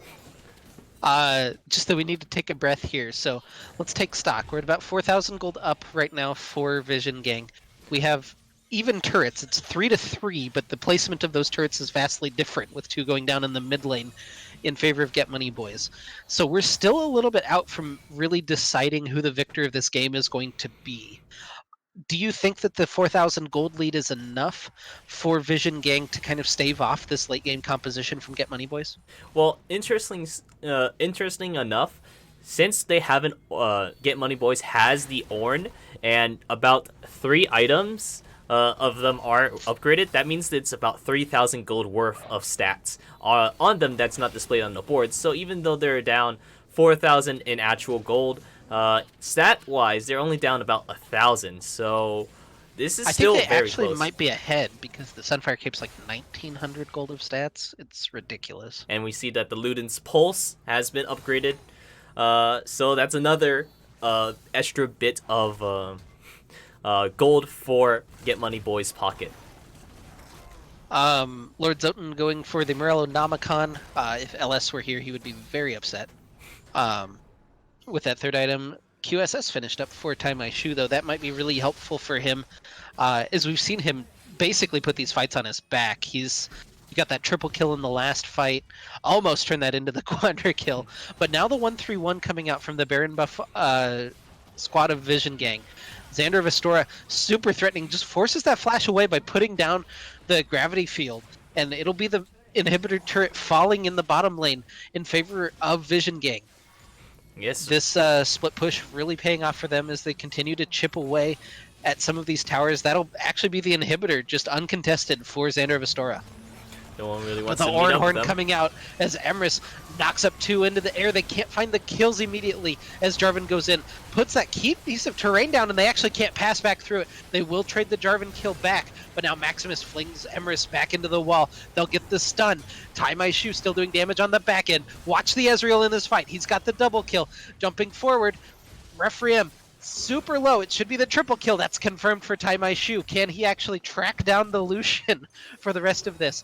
Just that we need to take a breath here. So let's take stock. We're at about 4,000 gold up right now for Vision Gang. We have even turrets. It's 3-3, but the placement of those turrets is vastly different, with 2 going down in the mid lane in favor of Get Money Boys. So we're still a little bit out from really deciding who the victor of this game is going to be. Do you think that the 4,000 gold lead is enough for Vision Gang to kind of stave off this late game composition from Get Money Boys? Well, interesting enough, since they haven't, Get Money Boys has the Ornn, and about 3 items of them are upgraded. That means that it's about 3,000 gold worth of stats on them that's not displayed on the board. So even though they're down 4,000 in actual gold, stat-wise, they're only down about 1,000. So this is still very close. I think they actually might be ahead, because the Sunfire Cape's like 1,900 gold of stats. It's ridiculous. And we see that the Luden's Pulse has been upgraded. So that's another extra bit of gold for Get Money Boys' pocket. Lord Zoten going for the Morello Nomicon. If LS were here, he would be very upset. With that third item, QSS finished up for Tai Mai Shu, though that might be really helpful for him, as we've seen him basically put these fights on his back. He got that triple kill in the last fight, almost turned that into the quadra kill, but now the 1-3-1 coming out from the Baron buff squad of Vision Gang. Xander of Astora, super threatening, just forces that flash away by putting down the gravity field, and it'll be the inhibitor turret falling in the bottom lane in favor of Vision Gang. Yes. This split push really paying off for them as they continue to chip away at some of these towers. That'll actually be the inhibitor, just uncontested for Xander of Astora. No one really wants With to the meet up with Horn them. coming out as Emrys knocks up 2 into the air. They can't find the kills immediately as Jarvan goes in. Puts that key piece of terrain down, and they actually can't pass back through it. They will trade the Jarvan kill back, but now Maximus flings Emrys back into the wall. They'll get the stun. Tai Mai Shu still doing damage on the back end. Watch the Ezreal in this fight. He's got the double kill. Jumping forward, Requiem super low. It should be the triple kill. That's confirmed for Tai Mai Shu. Can he actually track down the Lucian for the rest of this?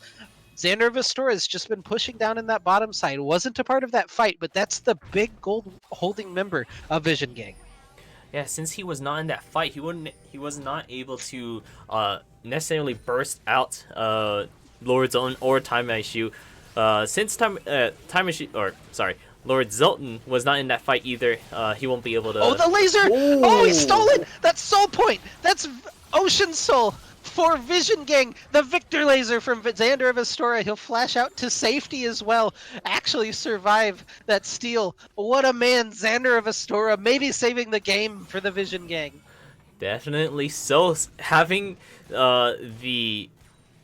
Xander of Astora has just been pushing down in that bottom side. Wasn't a part of that fight, but that's the big gold holding member of Vision Gang. Yeah, since he was not in that fight, he was not able to necessarily burst out Lord Zoten or Tai Mai Shu. Since Lord Zoten was not in that fight either, he won't be able to. Oh, the laser! Ooh. Oh, he stole it! That's Soul Point! That's Ocean Soul! For Vision Gang, the Victor Laser from Xander of Astora. He'll flash out to safety as well. Actually survive that steal. What a man, Xander of Astora. Maybe saving the game for the Vision Gang. Definitely so. Having the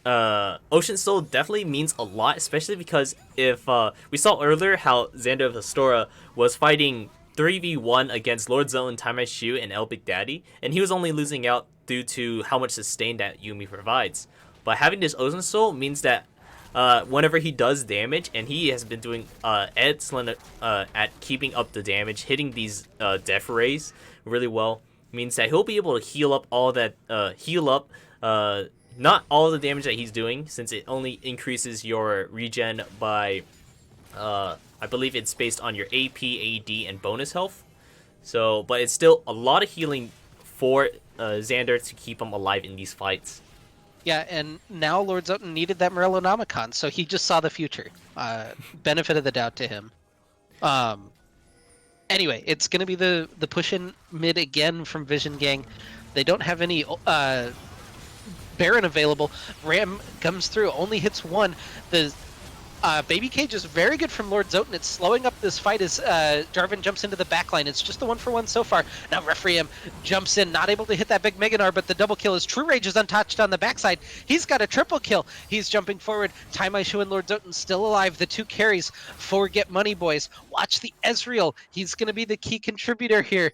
Ocean Soul definitely means a lot, especially because if we saw earlier how Xander of Astora was fighting 3v1 against Lord Zoten, Tai Mai Shu, and El Big Daddy, and he was only losing out due to how much sustain that Yuumi provides. But having this Ocean Soul means that whenever he does damage, and he has been doing excellent at keeping up the damage, hitting these death rays really well, means that he'll be able to heal up all that not all the damage that he's doing, since it only increases your regen by I believe it's based on your AP, AD, and bonus health. So, but it's still a lot of healing for Xander to keep him alive in these fights. Yeah, and now Lord Zoten needed that Morellonomicon, so he just saw the future. Benefit of the doubt to him. Anyway, it's going to be the push in mid again from Vision Gang. They don't have any Baron available. Ram comes through, only hits one. The Baby Cage is very good from Lord Zoten. It's slowing up this fight as Jarvan jumps into the backline. It's just the 1-for-1 so far. Now Rephraim jumps in, not able to hit that big Meganar, but the double kill is True Rage is untouched on the backside. He's got a triple kill. He's jumping forward. Taimaishu and Lord Zoten still alive. The two carries for Get Money Boys. Watch the Ezreal. He's going to be the key contributor here.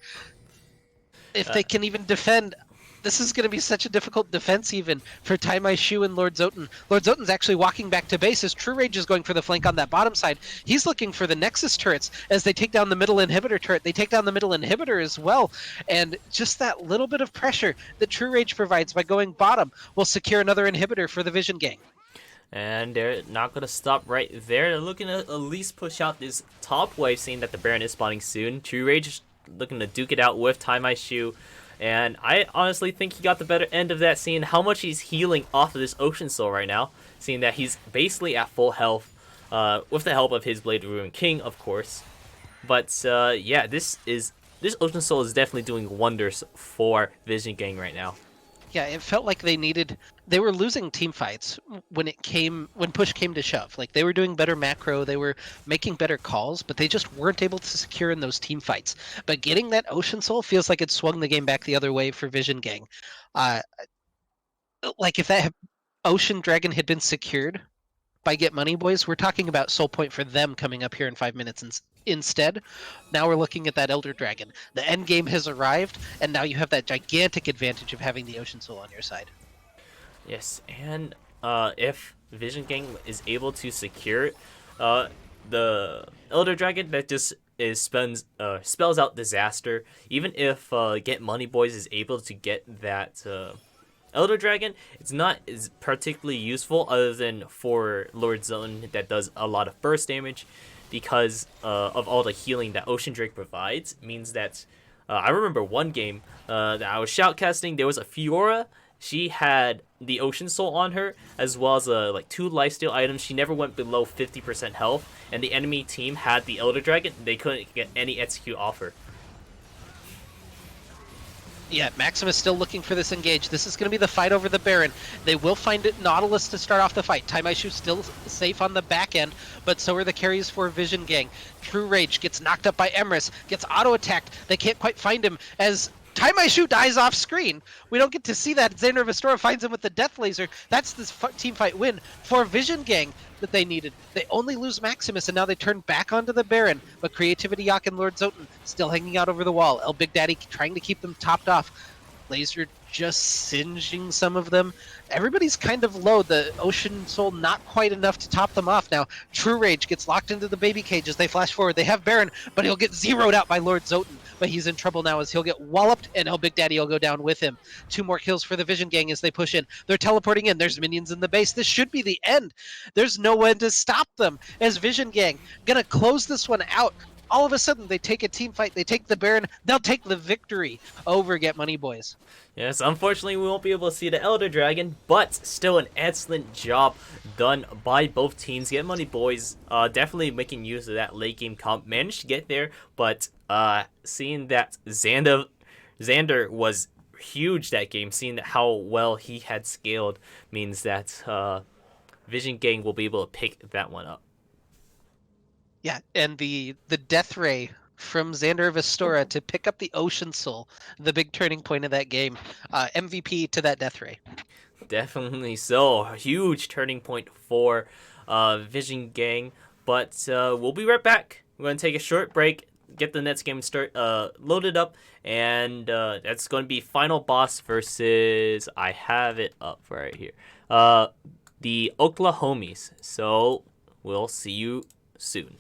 If they can even defend, this is going to be such a difficult defense even for Taimaishu and Lord Zoten. Lord Zoten's actually walking back to base as True Rage is going for the flank on that bottom side. He's looking for the Nexus turrets as they take down the middle inhibitor turret. They take down the middle inhibitor as well. And just that little bit of pressure that True Rage provides by going bottom will secure another inhibitor for the Vision Gang. And they're not going to stop right there. They're looking to at least push out this top wave, seeing that the Baron is spawning soon. True Rage looking to duke it out with Taimaishu. And I honestly think he got the better end of that, seeing how much he's healing off of this Ocean Soul right now. Seeing that he's basically at full health, with the help of his Blade of Ruin King, of course. But yeah, this Ocean Soul is definitely doing wonders for Vision Gang right now. Yeah, it felt like they were losing team fights when push came to shove. Like they were doing better macro, they were making better calls, but they just weren't able to secure in those team fights. But getting that Ocean Soul feels like it swung the game back the other way for Vision Gang. Like if that Ocean Dragon had been secured by Get Money Boys, we're talking about soul point for them coming up here in 5 minutes. Instead, now we're looking at that Elder Dragon. The end game has arrived, and now you have that gigantic advantage of having the Ocean Soul on your side. Yes, and if Vision Gang is able to secure the Elder Dragon, that just spells out disaster. Even if Get Money Boys is able to get that Elder Dragon, it's not as particularly useful other than for Lord Zoten that does a lot of burst damage, because of all the healing that Ocean Drake provides. Means that I remember one game that I was shoutcasting, there was a Fiora. She had the Ocean Soul on her, as well as like 2 lifesteal items. She never went below 50% health, and the enemy team had the Elder Dragon. They couldn't get any execute off her. Yeah, Maximus still looking for this engage. This is going to be the fight over the Baron. They will find it Nautilus to start off the fight. Taimaishu still safe on the back end, but so are the carries for Vision Gang. True Rage gets knocked up by Emrys, gets auto-attacked. They can't quite find him as Taimaishu dies off screen. We don't get to see that. Xander of Astora finds him with the Death Laser. That's this team fight win for Vision Gang that they needed. They only lose Maximus, and now they turn back onto the Baron. But Creativity Yak and Lord Zoten still hanging out over the wall. El Big Daddy trying to keep them topped off. Laser just singeing some of them. Everybody's kind of low. The Ocean Soul not quite enough to top them off now. True Rage gets locked into the Baby Cage as they flash forward. They have Baron, but he'll get zeroed out by Lord Zoten. But he's in trouble now as he'll get walloped, and El Big Daddy will go down with him. 2 more kills for the Vision Gang as they push in. They're teleporting in. There's minions in the base. This should be the end. There's no one to stop them as Vision Gang gonna close this one out. All of a sudden, they take a team fight. They take the Baron. They'll take the victory over Get Money Boys. Yes, unfortunately, we won't be able to see the Elder Dragon, but still an excellent job done by both teams. Get Money Boys definitely making use of that late game comp. Managed to get there, but seeing that Xander was huge that game, seeing how well he had scaled, means that Vision Gang will be able to pick that one up. Yeah, and the Death Ray from Xander of Astora to pick up the Ocean Soul, the big turning point of that game. MVP to that Death Ray. Definitely so. A huge turning point for Vision Gang. But we'll be right back. We're going to take a short break, get the next game loaded up, and that's going to be Final Boss versus... I have it up right here. the Oklahomies. So we'll see you soon.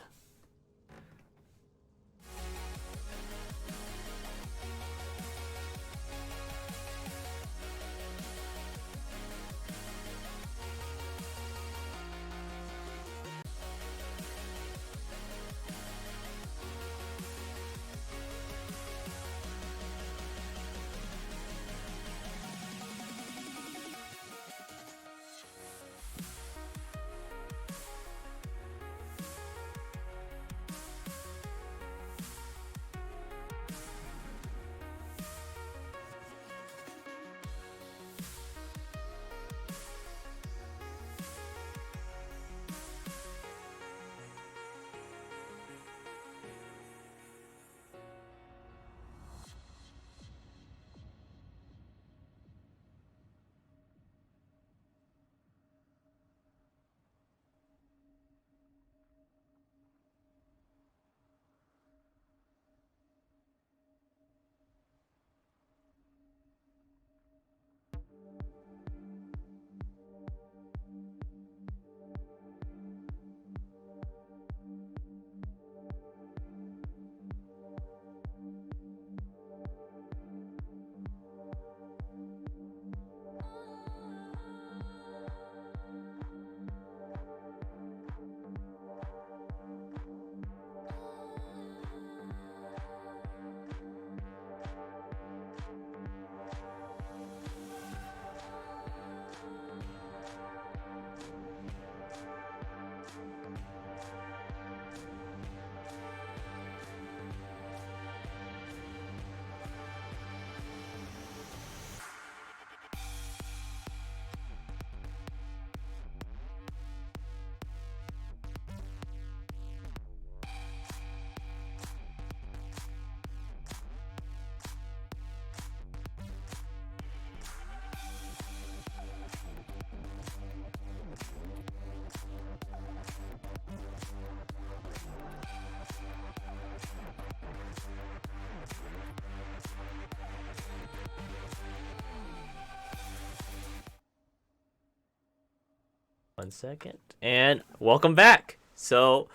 One second. And welcome back. So,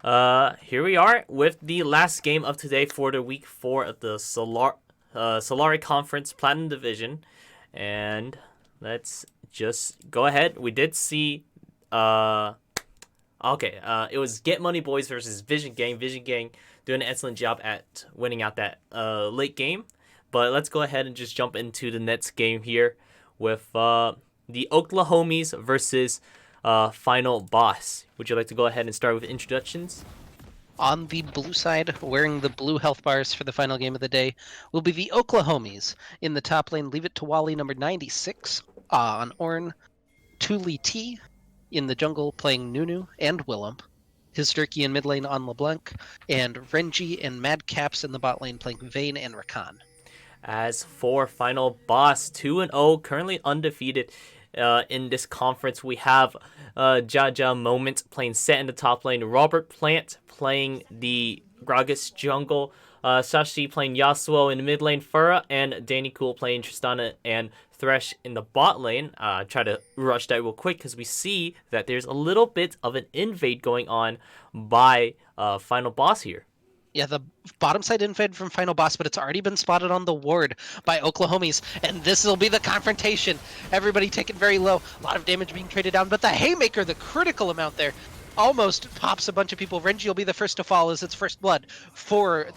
here we are with the last game of today for the week 4 of the Solari Conference Platinum Division. And let's just go ahead. We did see, it was Get Money Boys versus Vision Gang. Vision Gang doing an excellent job at winning out that late game. But let's go ahead and just jump into the next game here with the Oklahomies versus Final Boss. Would you like to go ahead and start with introductions? On the blue side, wearing the blue health bars for the final game of the day, will be the Oklahomies. In the top lane, Leave It to Wally, number 96. On Ornn, Tuli T. In the jungle, playing Nunu and Willem. Histurkey in mid lane on LeBlanc. And Renji and Madcaps in the bot lane, playing Vayne and Rakan. As for Final Boss, 2-0, currently undefeated in this conference. We have Jaja Moment playing Set in the top lane, Robert Plant playing the Gragas jungle, Sashi playing Yasuo in the mid lane, Fura and Danny Cool playing Tristana and Thresh in the bot lane. Try to rush that real quick because we see that there's a little bit of an invade going on by Final Boss here. Yeah, the bottom side invade from Final Boss, but it's already been spotted on the ward by Oklahomies, and this will be the confrontation. Everybody taken very low, a lot of damage being traded down, but the Haymaker, the critical amount there, almost pops a bunch of people. Renji will be the first to fall as its first blood for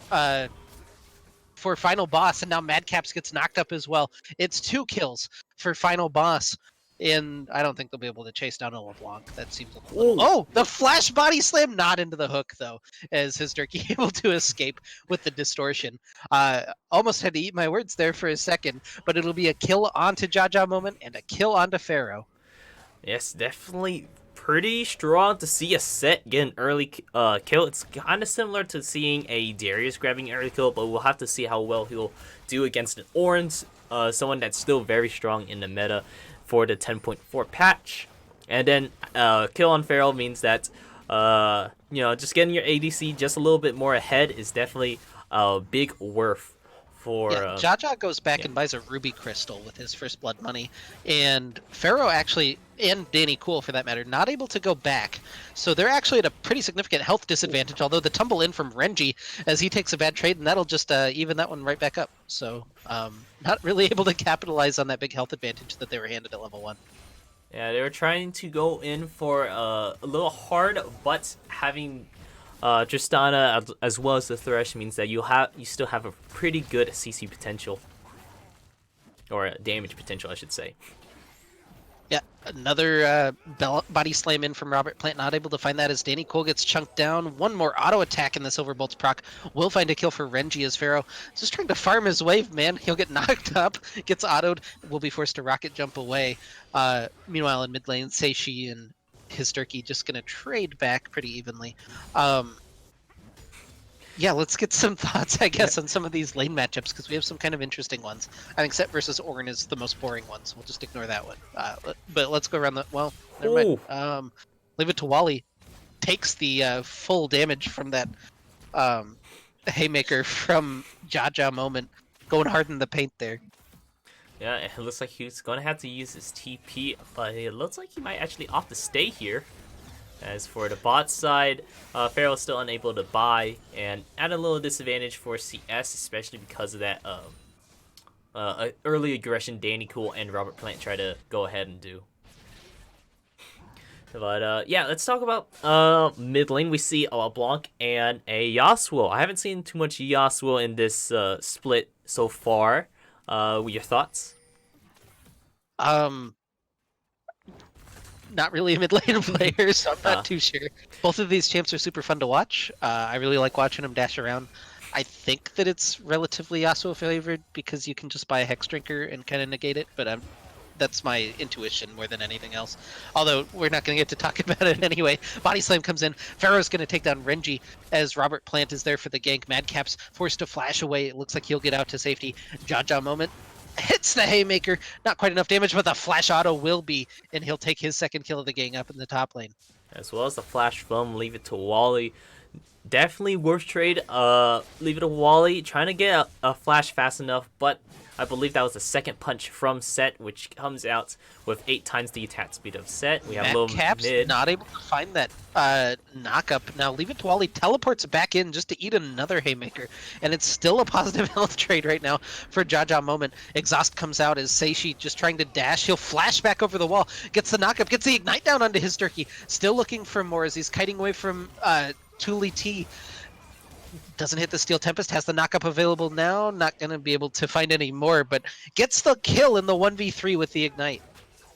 Final Boss, and now Madcaps gets knocked up as well. It's 2 kills for Final Boss. And I don't think they'll be able to chase down a LeBlanc. That seems a little... Oh, the flash body slam, not into the hook, though, as Histurkey able to escape with the distortion. Almost had to eat my words there for a second, but it'll be a kill onto Jaja Moment and a kill onto Pharaoh. Yes, definitely pretty strong to see a Set get an early kill. It's kind of similar to seeing a Darius grabbing an early kill, but we'll have to see how well he'll do against an Ornn, someone that's still very strong in the meta for the 10.4 patch. And then kill on Pharaoh means that just getting your ADC just a little bit more ahead is definitely a big worth for Yeah, Jaja goes back and buys a ruby crystal with his first blood money, and Pharaoh actually, and Danny Cool for that matter, not able to go back. So they're actually at a pretty significant health disadvantage, although the tumble in from Renji as he takes a bad trade, and that'll just even that one right back up. So not really able to capitalize on that big health advantage that they were handed at level 1. Yeah, they were trying to go in for a little hard, but having Tristana as well as the Thresh means that you still have a pretty good CC potential, or damage potential, I should say. Yeah, another body slam in from Robert Plant, not able to find that as Danny Cole gets chunked down. One more auto attack in the Silverbolt's proc will find a kill for Renji as Pharaoh just trying to farm his wave, man. He'll get knocked up, gets autoed, will be forced to rocket jump away. Meanwhile, in mid lane, Seishi and his turkey just going to trade back pretty evenly. Yeah, let's get some thoughts, I guess, on some of these lane matchups, because we have some kind of interesting ones. I think Set versus Ornn is the most boring one, so we'll just ignore that one. But let's go around the... Well, never mind. Leave it to Wally. Takes the full damage from that haymaker from Jaja moment. Going hard in the paint there. Yeah, it looks like he's going to have to use his TP, but it looks like he might actually opt to stay here. As for the bot side, Pharaoh's still unable to buy, and at a little disadvantage for CS, especially because of that early aggression Danny Cool and Robert Plant try to go ahead and do. But yeah, let's talk about mid lane. We see a Blanc and a Yasuo. I haven't seen too much Yasuo in this split so far. Your thoughts? Not really a mid lane player, so I'm not too sure. Both of these champs are super fun to watch. I really like watching them dash around. I think that it's relatively Yasuo favored because you can just buy a Hex Drinker and kind of negate it, but that's my intuition more than anything else. Although we're not going to get to talk about it anyway. Body Slam comes in. Pharaoh's going to take down Renji as Robert Plant is there for the gank. Madcap's forced to flash away. It looks like he'll get out to safety. Jaja moment. Hits the haymaker, not quite enough damage, but the flash auto will be, and he'll take his second kill of the game up in the top lane. As well as the flash foam, leave it to Wally. Definitely worth trade. Leave it to Wally, trying to get a flash fast enough, but I believe that was the second punch from Set, which comes out with 8 times the attack speed of Set. We have Caps mid. Not able to find that knockup. Now leave it to Wally. Teleports back in just to eat another haymaker, and it's still a positive health trade right now for Jaja moment. Exhaust comes out as Seishi just trying to dash. He'll flash back over the wall, gets the knockup, gets the ignite down onto his turkey. Still looking for more as he's kiting away from Thule T. Doesn't hit the Steel Tempest, has the knockup available now. Not going to be able to find any more, but gets the kill in the 1v3 with the Ignite.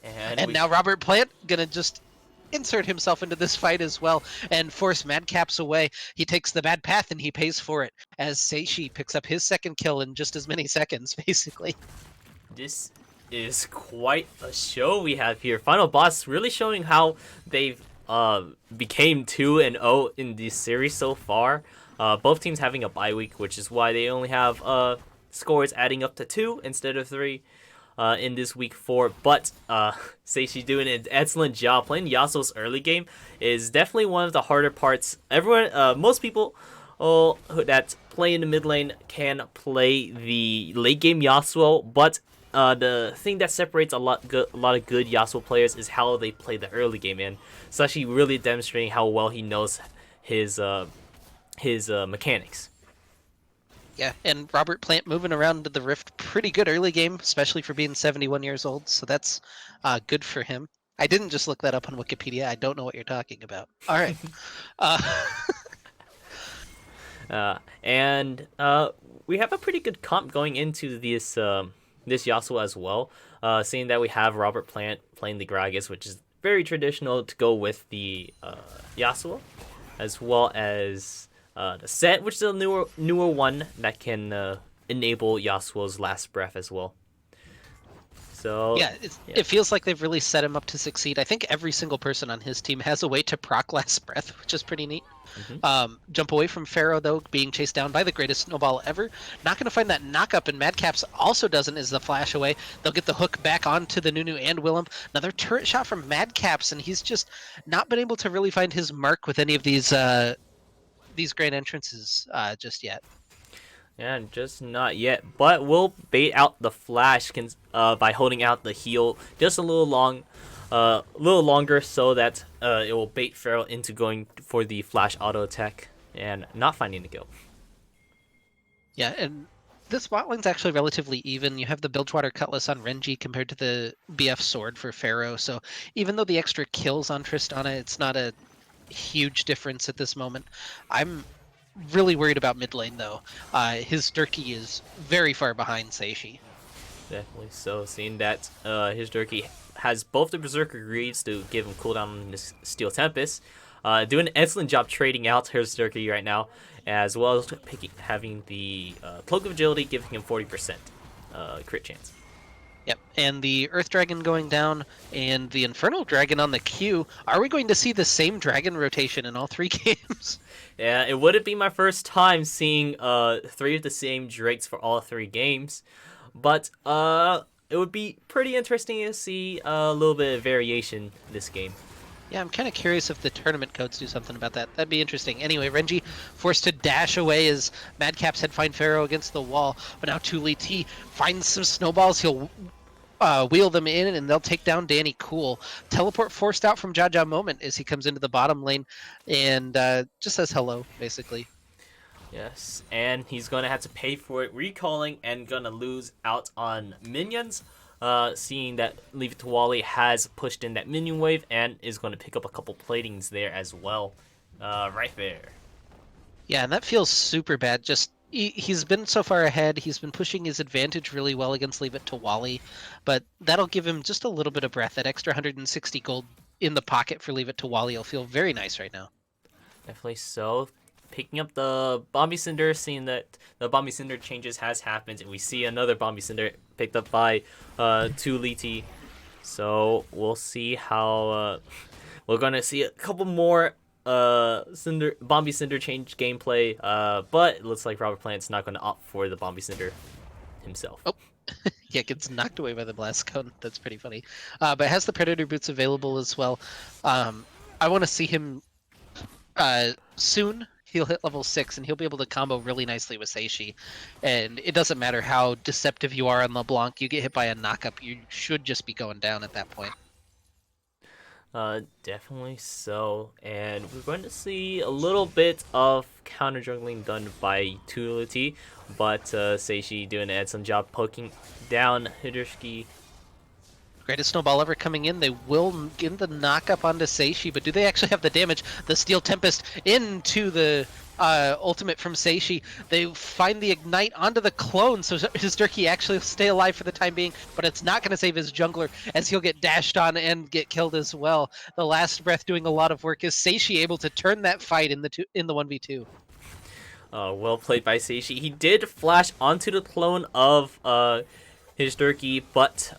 And now Robert Plant going to just insert himself into this fight as well and force Madcaps away. He takes the bad path and he pays for it as Seishi picks up his second kill in just as many seconds, basically. This is quite a show we have here. Final Boss really showing how they've became 2-0 in this series so far. Both teams having a bye week, which is why they only have scores adding up to 2 instead of 3 in this week 4. But Seishi doing an excellent job. Playing Yasuo's early game is definitely one of the harder parts. Most people that play in the mid lane can play the late game Yasuo, but the thing that separates a lot of good Yasuo players is how they play the early game, and Sashi really demonstrating how well he knows his mechanics. Yeah, and Robert Plant moving around to the Rift pretty good early game, especially for being 71 years old, so that's good for him. I didn't just look that up on Wikipedia. I don't know what you're talking about. All right. And we have a pretty good comp going into this Yasuo as well, seeing that we have Robert Plant playing the Gragas, which is very traditional to go with the Yasuo, as well as the Set, which is a newer one that can enable Yasuo's last breath as well. So yeah, it feels like they've really set him up to succeed. I think every single person on his team has a way to proc last breath, which is pretty neat. Jump away from Pharaoh, though, being chased down by the greatest snowball ever. Not going to find that knockup, and Madcaps also doesn't, is the flash away. They'll get the hook back onto the Nunu and Willem. Another turret shot from Madcaps, and he's just not been able to really find his mark with any of these grand entrances just yet. And just not yet, but we'll bait out the flash by holding out the heal just a little longer, so that it will bait Pharaoh into going for the flash auto attack and not finding the kill. Yeah, and this bot lane's actually relatively even. You have the Bilgewater Cutlass on Renji compared to the BF Sword for Pharaoh, so even though the extra kills on Tristana, it's not a huge difference at this moment. I'm really worried about mid lane though. His Durkee is very far behind Seishi. Definitely so, seeing that his Durkee has both the Berserker Greaves to give him cooldown on this Steel Tempest. Doing an excellent job trading out his Durkee right now, as well as having the Cloak of Agility giving him 40% crit chance. Yep, and the Earth Dragon going down and the Infernal Dragon on the queue. Are we going to see the same dragon rotation in all 3 games? Yeah, it wouldn't be my first time seeing 3 of the same Drakes for all 3 games, but it would be pretty interesting to see a little bit of variation this game. Yeah, I'm kind of curious if the tournament codes do something about that. That'd be interesting. Anyway, Renji forced to dash away as Madcap's head find Pharaoh against the wall, but now Li T finds some snowballs. He'll wheel them in, and they'll take down Danny Cool. Teleport forced out from Jaja Moment as he comes into the bottom lane and just says hello, basically. Yes, and he's going to have to pay for it recalling and going to lose out on minions. Seeing that Leave It to Wally has pushed in that minion wave and is going to pick up a couple platings there as well. Right there. Yeah, and that feels super bad. Just he's been so far ahead. He's been pushing his advantage really well against Leave It to Wally, but that'll give him just a little bit of breath. That extra 160 gold in the pocket for Leave It to Wally will feel very nice right now. Definitely so. Picking up the Bombi Cinder, seeing that the Bombi Cinder changes has happened, and we see another Bombi Cinder picked up by Tuliti. So we'll see how we're gonna see a couple more Bombi Cinder change gameplay. But it looks like Robert Plant's not gonna opt for the Bombi Cinder himself. Oh. Yeah, gets knocked away by the blast cone. That's pretty funny. But has the Predator boots available as well. I want to see him soon. He'll hit level 6 and he'll be able to combo really nicely with Seishi. And it doesn't matter how deceptive you are on LeBlanc, you get hit by a knockup, you should just be going down at that point. Definitely so. And we're going to see a little bit of counter jungling done by Tuliti, but Seishi doing an excellent job poking down Hidurski. Greatest snowball ever coming in. They will get the knockup onto Seishi, but do they actually have the damage? The Steel Tempest into the ultimate from Seishi. They find the Ignite onto the clone, so his Durkee actually will stay alive for the time being, but it's not going to save his jungler, as he'll get dashed on and get killed as well. The Last Breath doing a lot of work. Is Seishi able to turn that fight in the 1v2? Well played by Seishi. He did flash onto the clone of his Durkee, but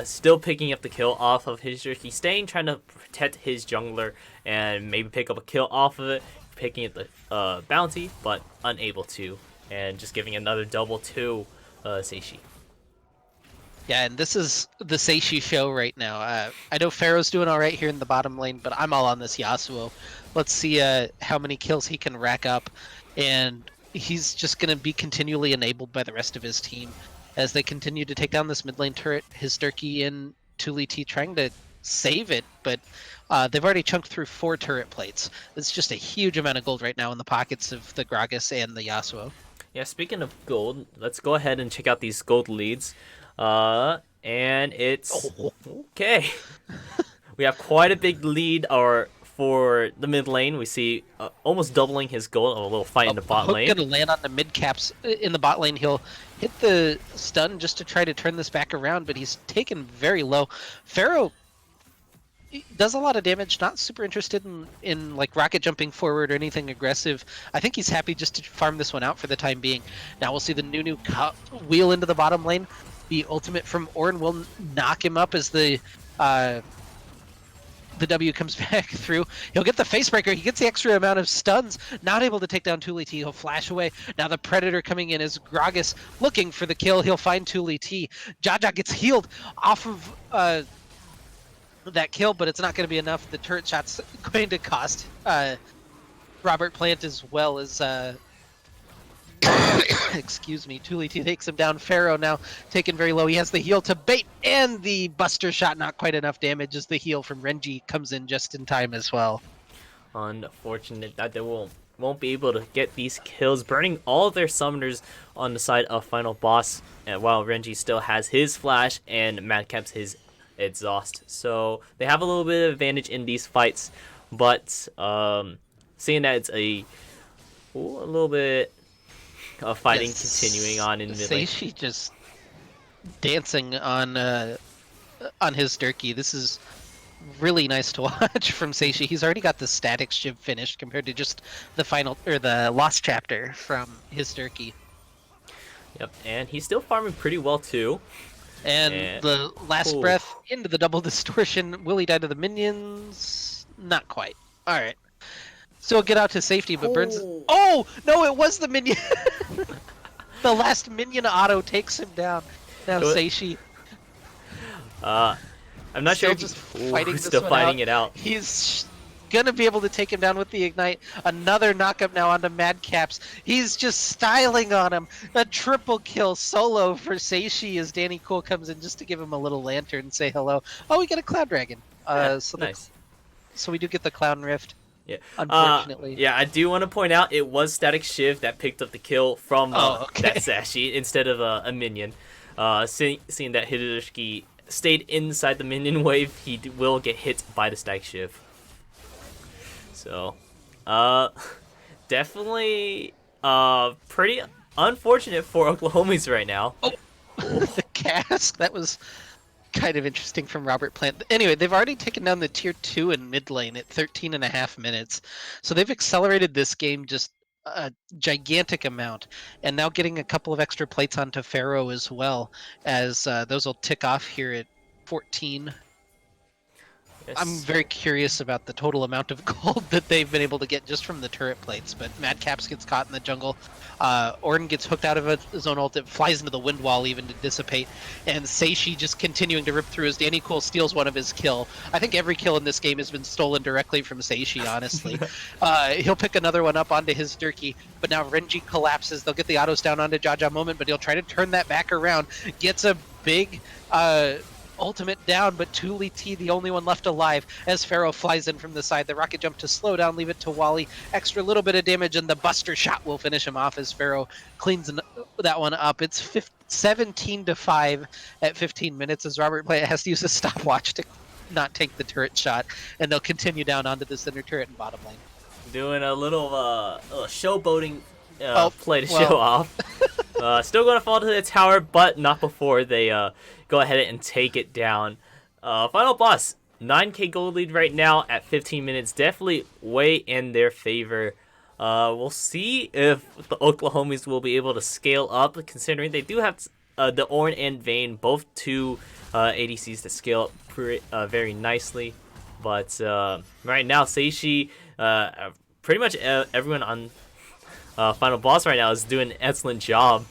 still picking up the kill off of his Durkee, staying, trying to protect his jungler and maybe pick up a kill off of it, picking up the bounty, but unable to, and just giving another double to Seishi. Yeah, and this is the Seishi show right now. I know Pharaoh's doing all right here in the bottom lane, but I'm all on this Yasuo. Let's see how many kills he can rack up, and he's just going to be continually enabled by the rest of his team as they continue to take down this mid lane turret. His Durkee in Tuliti trying to save it, but they've already chunked through 4 turret plates. It's just a huge amount of gold right now in the pockets of the Gragas and the Yasuo. Yeah, speaking of gold, let's go ahead and check out these gold leads. And it's okay. We have quite a big lead for the mid lane. We see almost doubling his gold. A little fight in the bot lane. Gonna land on the mid caps in the bot lane. He'll hit the stun just to try to turn this back around, but he's taken very low. Pharaoh does a lot of damage. Not super interested in like rocket jumping forward or anything aggressive. I think he's happy just to farm this one out for the time being. Now we'll see the Nunu wheel into the bottom lane. The ultimate from Ornn will knock him up as the W comes back through. He'll get the Facebreaker. He gets the extra amount of stuns. Not able to take down Tuliti. He'll flash away. Now the Predator coming in is Gragas looking for the kill. He'll find Tuliti. Jaja gets healed off of that kill, but it's not going to be enough. The turret shot's going to cost Robert Plant as well as Excuse me. Tuliti takes him down. Pharaoh now taken very low. He has the heal to bait, and the buster shot, not quite enough damage as the heal from Renji comes in just in time as well. Unfortunate that they won't be able to get these kills, burning all of their summoners on the side of Final Boss, and while Renji still has his flash and Madcap's his exhaust. So they have a little bit of advantage in these fights, but seeing that it's a little bit of fighting continuing on in mid lane. Seishi just dancing on his Durkee. This is really nice to watch from Seishi. He's already got the static shiv finished compared to just the final or the lost chapter from his Durkee. Yep, and he's still farming pretty well too. And the last breath into the double distortion. Will he die to the minions? Not quite. All right. Still get out to safety, but Burns. Oh no! It was the minion. The last minion auto takes him down. Now Seishi. I'm not sure if just he's fighting still fighting it out. He's gonna be able to take him down with the ignite. Another knockup now onto Madcaps. He's just styling on him. A triple kill solo for Seishi as Danny Cool comes in just to give him a little lantern and say hello. Oh, we get a Cloud Dragon. Nice. So we do get the Clown Rift. Yeah. Unfortunately. Yeah, I do want to point out it was Static Shiv that picked up the kill from that Sashi instead of a minion. Seeing that Hideyoshi stayed inside the minion wave, he will get hit by the Static Shiv. So, definitely pretty unfortunate for Oklahomies right now. Oh, the cask. That was kind of interesting from Robert Plant. Anyway, they've already taken down the tier 2 in mid lane at 13.5 minutes. So they've accelerated this game just a gigantic amount, and now getting a couple of extra plates onto Pharaoh as well, as those will tick off here at 14. Yes. I'm very curious about the total amount of gold that they've been able to get just from the turret plates, but Madcaps gets caught in the jungle. Ornn gets hooked out of his own ult. It flies into the wind wall even to dissipate, and Seishi just continuing to rip through as Danny Cool steals one of his kill. I think every kill in this game has been stolen directly from Seishi, honestly. He'll pick another one up onto his Durkee, but now Renji collapses. They'll get the autos down onto Jaja Moment, but he'll try to turn that back around. Gets a big ultimate down, but Tuli T the only one left alive as Pharaoh flies in from the side. The rocket jump to slow down, leave it to Wally. Extra little bit of damage, and the buster shot will finish him off as Pharaoh cleans that one up. It's 17-5 at 15 minutes as Robert Plant has to use a stopwatch to not take the turret shot, and they'll continue down onto the center turret and bottom lane. Doing a little showboating play to show off. Still going to fall to the tower, but not before they go ahead and take it down. Final boss, 9k gold lead right now at 15 minutes. Definitely way in their favor. We'll see if the Oklahomies will be able to scale up, considering they do have the Ornn and Vayne, both two ADCs that scale up very nicely. But right now, Seishi, pretty much everyone on Final Boss right now is doing an excellent job.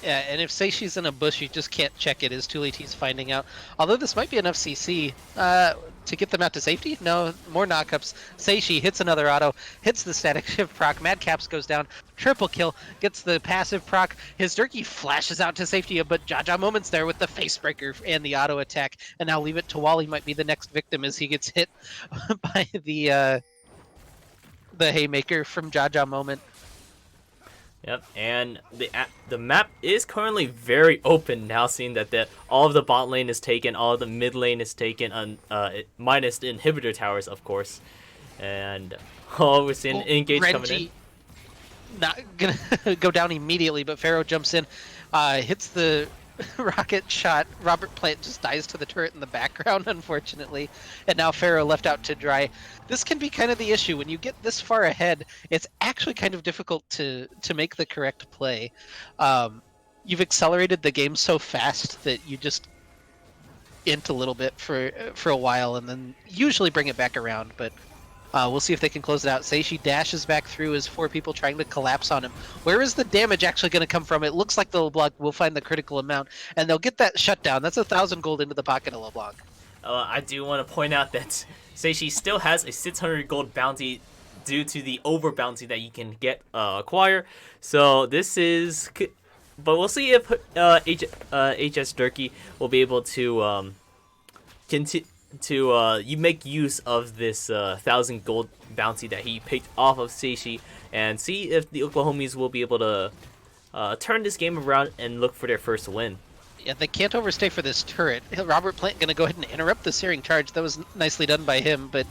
Yeah, and if Seishi's in a bush, you just can't check it, as Tuli T's finding out. Although this might be enough CC to get them out to safety. No, more knockups. Seishi hits another auto, hits the static shift proc. Madcaps goes down, triple kill, gets the passive proc. His Durkee flashes out to safety, but Jaja Moment's there with the face breaker and the auto attack. And now leave it to Wally, might be the next victim as he gets hit by the haymaker from Jaja Moment. Yep, and the map is currently very open now, seeing that all of the bot lane is taken, all of the mid lane is taken, minus the inhibitor towers, of course. And we're seeing Engage coming in. Not gonna go down immediately, but Pharaoh jumps in, hits the rocket shot. Robert Plant just dies to the turret in the background, unfortunately. And now Pharaoh left out to dry. This can be kind of the issue. When you get this far ahead, it's actually kind of difficult to make the correct play. You've accelerated the game so fast that you just int a little bit for a while and then usually bring it back around. But we'll see if they can close it out. Seishi dashes back through as 4 people trying to collapse on him. Where is the damage actually going to come from? It looks like the LeBlanc will find the critical amount, and they'll get that shutdown. That's 1,000 gold into the pocket of LeBlanc. I do want to point out that Seishi still has a 600 gold bounty due to the over bounty that you can get acquire. So this is, but we'll see if HS Durkee will be able to continue to you make use of this 1,000 gold bounty that he picked off of Seishi, and see if the Oklahomies will be able to turn this game around and look for their first win. Yeah, they can't overstay for this turret. Robert Plant going to go ahead and interrupt the searing charge. That was nicely done by him, but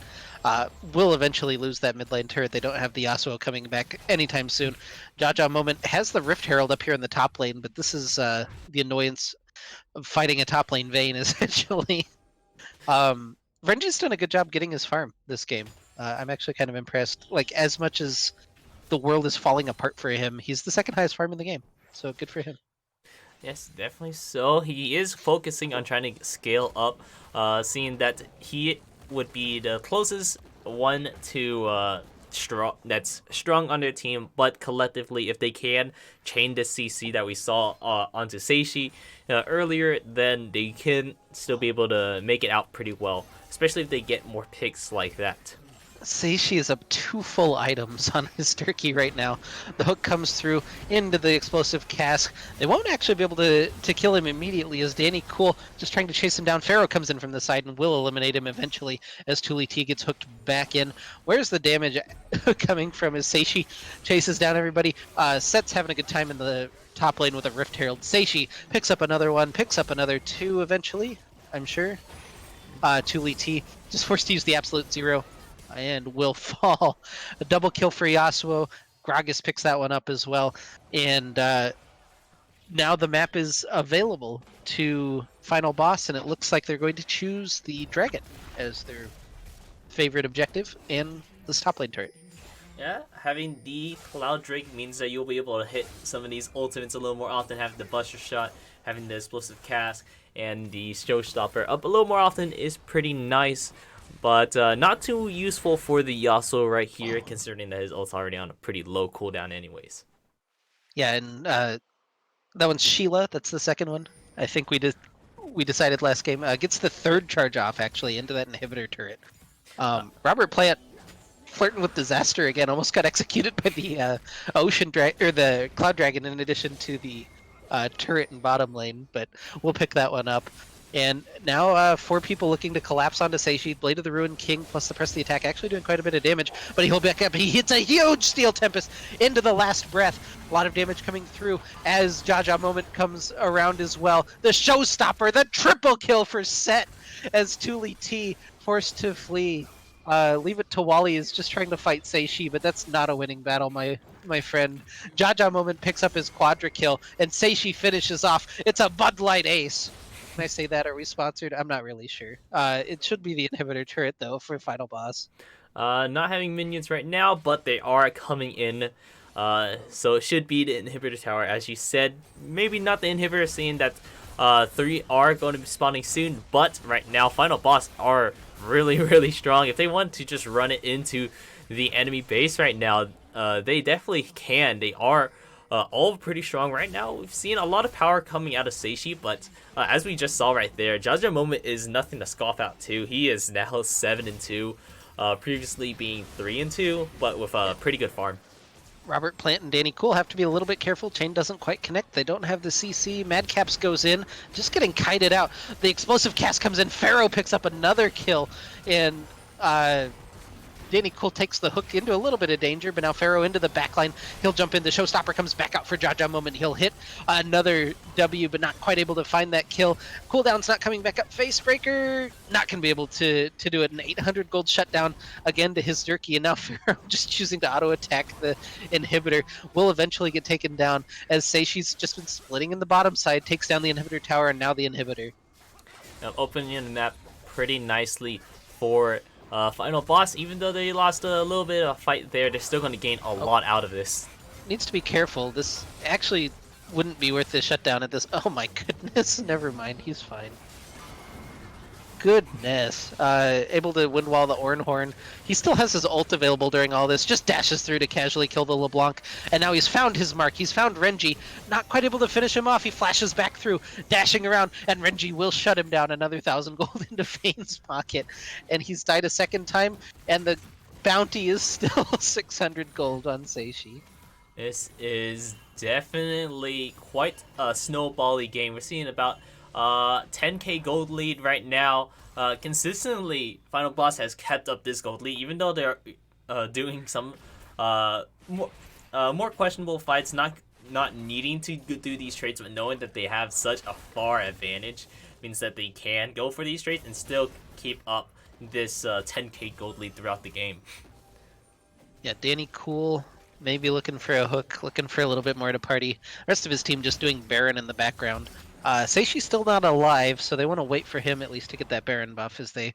will eventually lose that mid lane turret. They don't have the Yasuo coming back anytime soon. Jaja Moment has the Rift Herald up here in the top lane, but this is the annoyance of fighting a top lane Vayne, essentially. Renji's done a good job getting his farm this game. I'm actually kind of impressed. Like, as much as the world is falling apart for him, he's the second highest farm in the game, so good for him. Yes, definitely so. He is focusing on trying to scale up, seeing that he would be the closest one to strong on their team, but collectively, if they can chain the CC that we saw onto Seishi earlier, then they can still be able to make it out pretty well, especially if they get more picks like that. Seishi is up 2 full items on his turkey right now. The hook comes through into the explosive cask. They won't actually be able to kill him immediately as Danny Cool just trying to chase him down. Pharaoh comes in from the side and will eliminate him eventually as Tuli T gets hooked back in. Where's the damage coming from as Seishi chases down everybody? Set's having a good time in the top lane with a Rift Herald. Seishi picks up another one, picks up another 2 eventually, I'm sure. Tuli T just forced to use the absolute 0. And will fall. A double kill for Yasuo. Gragas picks that one up as well. And now the map is available to Final Boss, and it looks like they're going to choose the Dragon as their favorite objective and this top lane turret. Yeah, having the Cloud Drake means that you'll be able to hit some of these ultimates a little more often, having the Buster Shot, having the Explosive Cask, and the Showstopper up a little more often is pretty nice. But not too useful for the Yasuo right here, considering that his ult's already on a pretty low cooldown anyways. Yeah, and that one's Sheila. That's the second one. I think we decided last game. Gets the third charge off, actually, into that inhibitor turret. Robert Plant flirting with disaster again. Almost got executed by the the Cloud Dragon in addition to the turret in bottom lane, but we'll pick that one up. And now 4 people looking to collapse onto Seishi. Blade of the Ruined King plus the press of the attack actually doing quite a bit of damage, but he'll back up. He hits a huge Steel Tempest into the last breath. A lot of damage coming through as Jaja Moment comes around as well. The Showstopper, the triple kill for Set as Tuli T forced to flee. Leave It to Wally is just trying to fight Seishi, but that's not a winning battle, my friend. Jaja Moment picks up his quadra kill, and Seishi finishes off. It's a Bud Light ace. Can I say that? Are we sponsored? I'm not really sure. It should be the inhibitor turret, though, for Final Boss. Not having minions right now, but they are coming in. So it should be the inhibitor tower, as you said. Maybe not the inhibitor, seeing that 3 are going to be spawning soon. But right now, Final Boss are really, really strong. If they want to just run it into the enemy base right now, they definitely can. They are all pretty strong right now. We've seen a lot of power coming out of Seishi, but as we just saw right there, Jaja Moment is nothing to scoff at too. He is now 7-2, previously being 3-2, but with a pretty good farm. Robert Plant and Danny Cool have to be a little bit careful. Chain doesn't quite connect. They don't have the CC. Madcaps goes in, just getting kited out. The explosive cast comes in. Pharaoh picks up another kill, and Danny Cool takes the hook into a little bit of danger, but now Pharaoh into the backline. He'll jump in. The Showstopper comes back out for Jaja Moment. He'll hit another W, but not quite able to find that kill. Cooldown's not coming back up. Facebreaker, not going to be able to do it. An 800 gold shutdown again to his Durkee, and now Pharaoh just choosing to auto-attack the inhibitor. Will eventually get taken down as Seishi's just been splitting in the bottom side, takes down the inhibitor tower, and now the inhibitor. Opening the map pretty nicely for Final Boss. Even though they lost a little bit of fight there, they're still going to gain a lot out of this. Needs to be careful. This actually wouldn't be worth the shutdown at this. Oh my goodness. Never mind. He's fine. Goodness. Able to windwall the Ornhorn. He still has his ult available during all this. Just dashes through to casually kill the LeBlanc. And now he's found his mark. He's found Renji. Not quite able to finish him off. He flashes back through, dashing around, and Renji will shut him down. Another 1,000 gold into Vayne's pocket. And he's died a second time. And the bounty is still 600 gold on Seishi. This is definitely quite a snowbally game. We're seeing about 10k gold lead right now. Consistently, Final Boss has kept up this gold lead, even though they're doing some more questionable fights, not needing to do these trades, but knowing that they have such a far advantage means that they can go for these trades and still keep up this 10k gold lead throughout the game. Yeah, Danny Cool maybe looking for a hook, looking for a little bit more to party. Rest of his team just doing Baron in the background. Seishi's still not alive, so they want to wait for him at least to get that Baron buff as they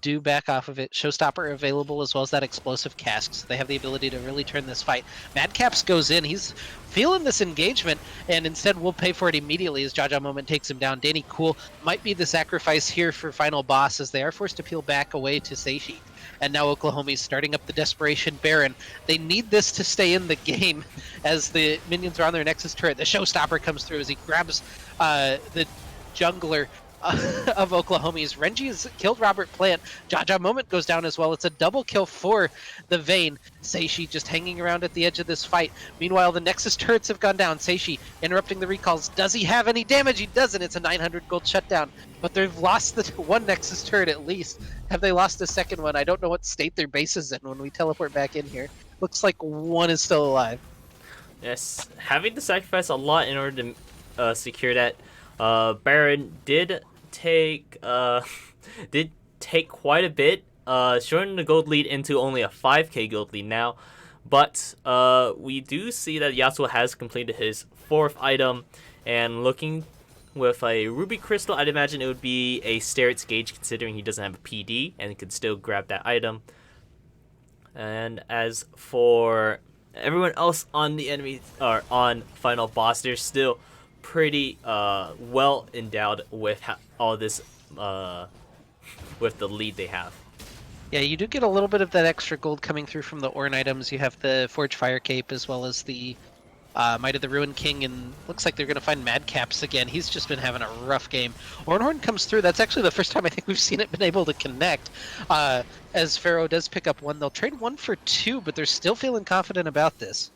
do back off of it. Showstopper available as well as that explosive cask, so they have the ability to really turn this fight. Madcaps goes in, he's feeling this engagement, and instead will pay for it immediately as Jaja Moment takes him down. Danny Cool might be the sacrifice here for Final Boss as they are forced to peel back away to Seishi. And now Oklahomi's starting up the Desperation Baron. They need this to stay in the game as the minions are on their Nexus turret. The Showstopper comes through as he grabs the jungler of Oklahomi's. Renji has killed Robert Plant. Jaja Moment goes down as well. It's a double kill for the Vayne. Seishi just hanging around at the edge of this fight. Meanwhile, the Nexus turrets have gone down. Seishi interrupting the recalls. Does he have any damage? He doesn't. It's a 900 gold shutdown. But they've lost the one Nexus turret at least. Have they lost the second one? I don't know what state their base is in when we teleport back in here. Looks like one is still alive. Yes, having to sacrifice a lot in order to secure that. Baron did take quite a bit, shortening the gold lead into only a 5k gold lead now. But we do see that Yasuo has completed his 4th item, and looking with a Ruby Crystal, I'd imagine it would be a Sterit's Gauge, considering he doesn't have a PD and could still grab that item. And as for everyone else on the enemy or on Final Boss, they're still pretty well endowed with all this with the lead they have. Yeah, you do get a little bit of that extra gold coming through from the Ornn items. You have the Forge Fire Cape as well as the Might of the Ruin King, and looks like they're going to find Madcaps again. He's just been having a rough game. Ornhorn comes through. That's actually the first time I think we've seen it been able to connect. As Pharaoh does pick up one, they'll trade 1 for 2, but they're still feeling confident about this.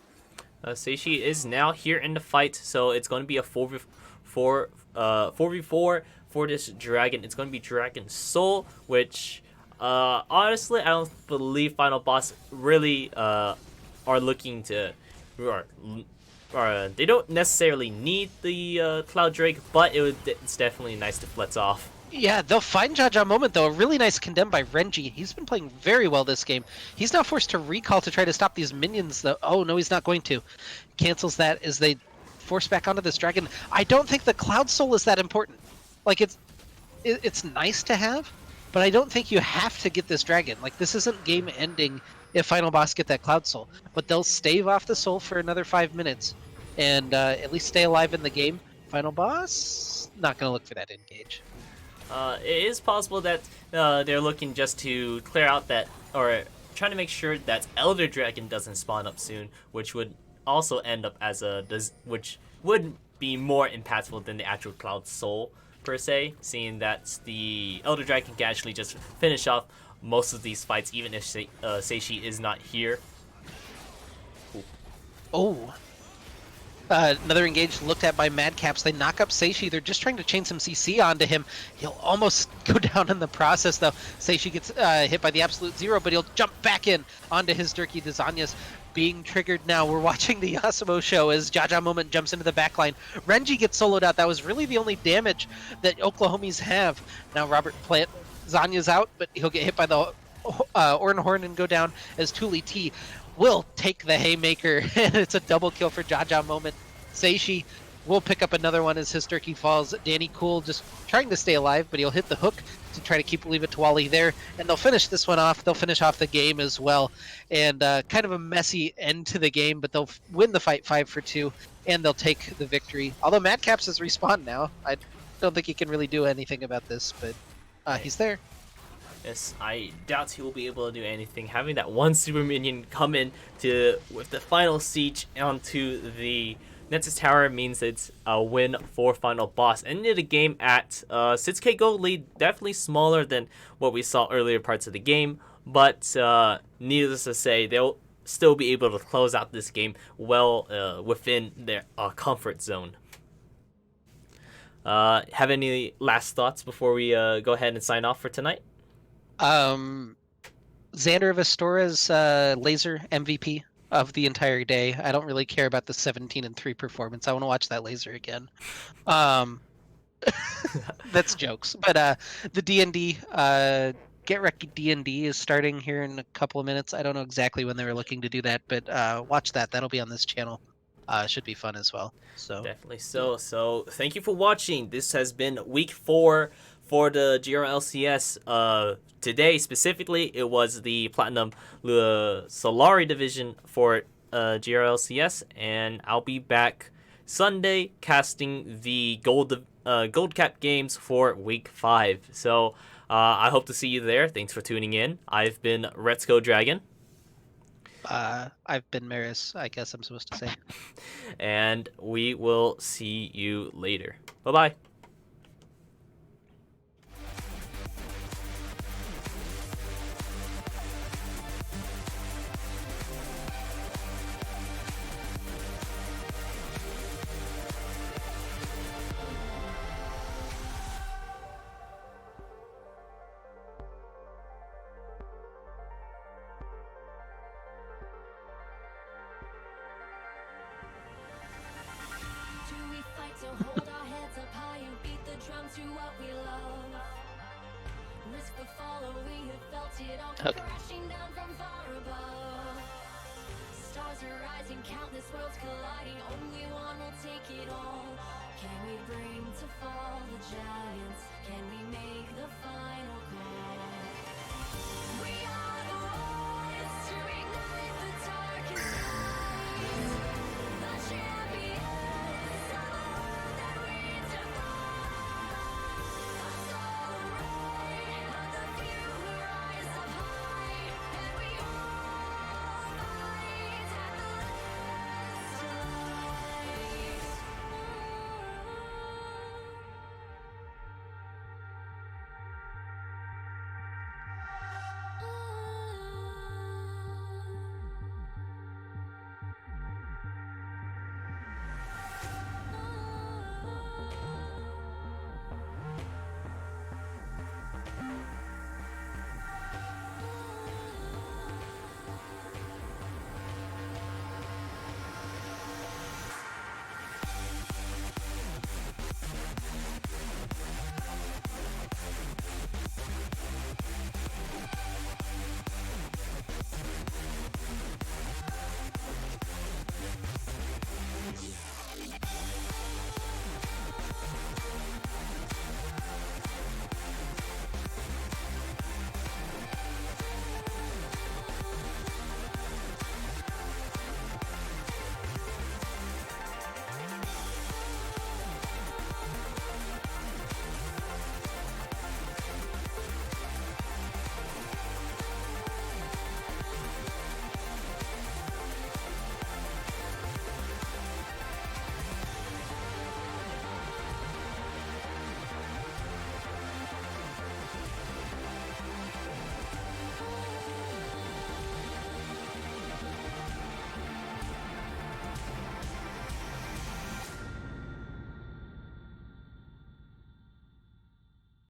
Seishi is now here in the fight, so it's going to be a 4v4 for this dragon. It's going to be Dragon Soul, which honestly I don't believe Final Boss really are looking to. They don't necessarily need the Cloud Drake, but it's definitely nice to flex off. Yeah, they'll find Jaja Moment, though. A really nice condemn by Renji. He's been playing very well this game. He's now forced to recall to try to stop these minions, though. Oh, no, he's not going to. Cancels that as they force back onto this dragon. I don't think the Cloud Soul is that important. Like, it's nice to have, but I don't think you have to get this dragon. Like, this isn't game-ending if Final Boss get that Cloud Soul. But they'll stave off the soul for another 5 minutes and at least stay alive in the game. Final Boss, not going to look for that engage. It is possible that they're looking just to clear out that, or trying to make sure that Elder Dragon doesn't spawn up soon, which would also end up as which would be more impactful than the actual Cloud Soul per se, seeing that the Elder Dragon can actually just finish off most of these fights, even if Seishi is not here. Ooh. Oh. Another engage looked at by Madcaps. They knock up Seishi. They're just trying to chain some CC onto him. He'll almost go down in the process, though. Seishi gets hit by the absolute zero, but he'll jump back in onto his Durkee. Dazanya's being triggered now. We're watching the Yasuo show as Jaja Moment jumps into the backline. Renji gets soloed out. That was really the only damage that Oklahomis have. Now Robert Plant, Zanya's out, but he'll get hit by the Ornhorn and go down as Tuli T will take the haymaker, and it's a double kill for Jaja Moment. Seishi will pick up another one as his Durkee falls. Danny Cool just trying to stay alive, but he'll hit the hook to try to leave it to Wally there, and they'll finish this one off. They'll finish off the game as well, and kind of a messy end to the game, but they'll win the fight 5 for 2, and they'll take the victory. Although Madcaps has respawned now, I don't think he can really do anything about this, but he's there. Yes, I doubt he will be able to do anything. Having that one super minion come in with the final siege onto the Nexus Tower means it's a win for Final Boss. Ended the game at 6k gold lead, definitely smaller than what we saw earlier parts of the game, But needless to say, they'll still be able to close out this game well within their comfort zone. Have any last thoughts before we go ahead and sign off for tonight? Xander of Astora's laser MVP of the entire day. I don't really care about the 17-3 performance. I want to watch that laser again. That's jokes. But the D&D Get Wrecked D&D is starting here in a couple of minutes. I don't know exactly when they were looking to do that, but watch that. That'll be on this channel. Should be fun as well. So Definitely so. So thank you for watching. This has been week 4 for the GRLCS. Today specifically, it was the Platinum Solari division for GRLCS, and I'll be back Sunday casting the Gold Cap games for week 5. So I hope to see you there. Thanks for tuning in. I've been Retzko Dragon. I've been Maris, I guess I'm supposed to say. And we will see you later. Bye-bye. Do we fight to hold our heads up high and beat the drum to what we love? Risk the fall, or we have felt it all come crashing down from far above. Stars are rising, countless worlds colliding, only one will take it all. Can we bring to fall the giants? Can we make the final call?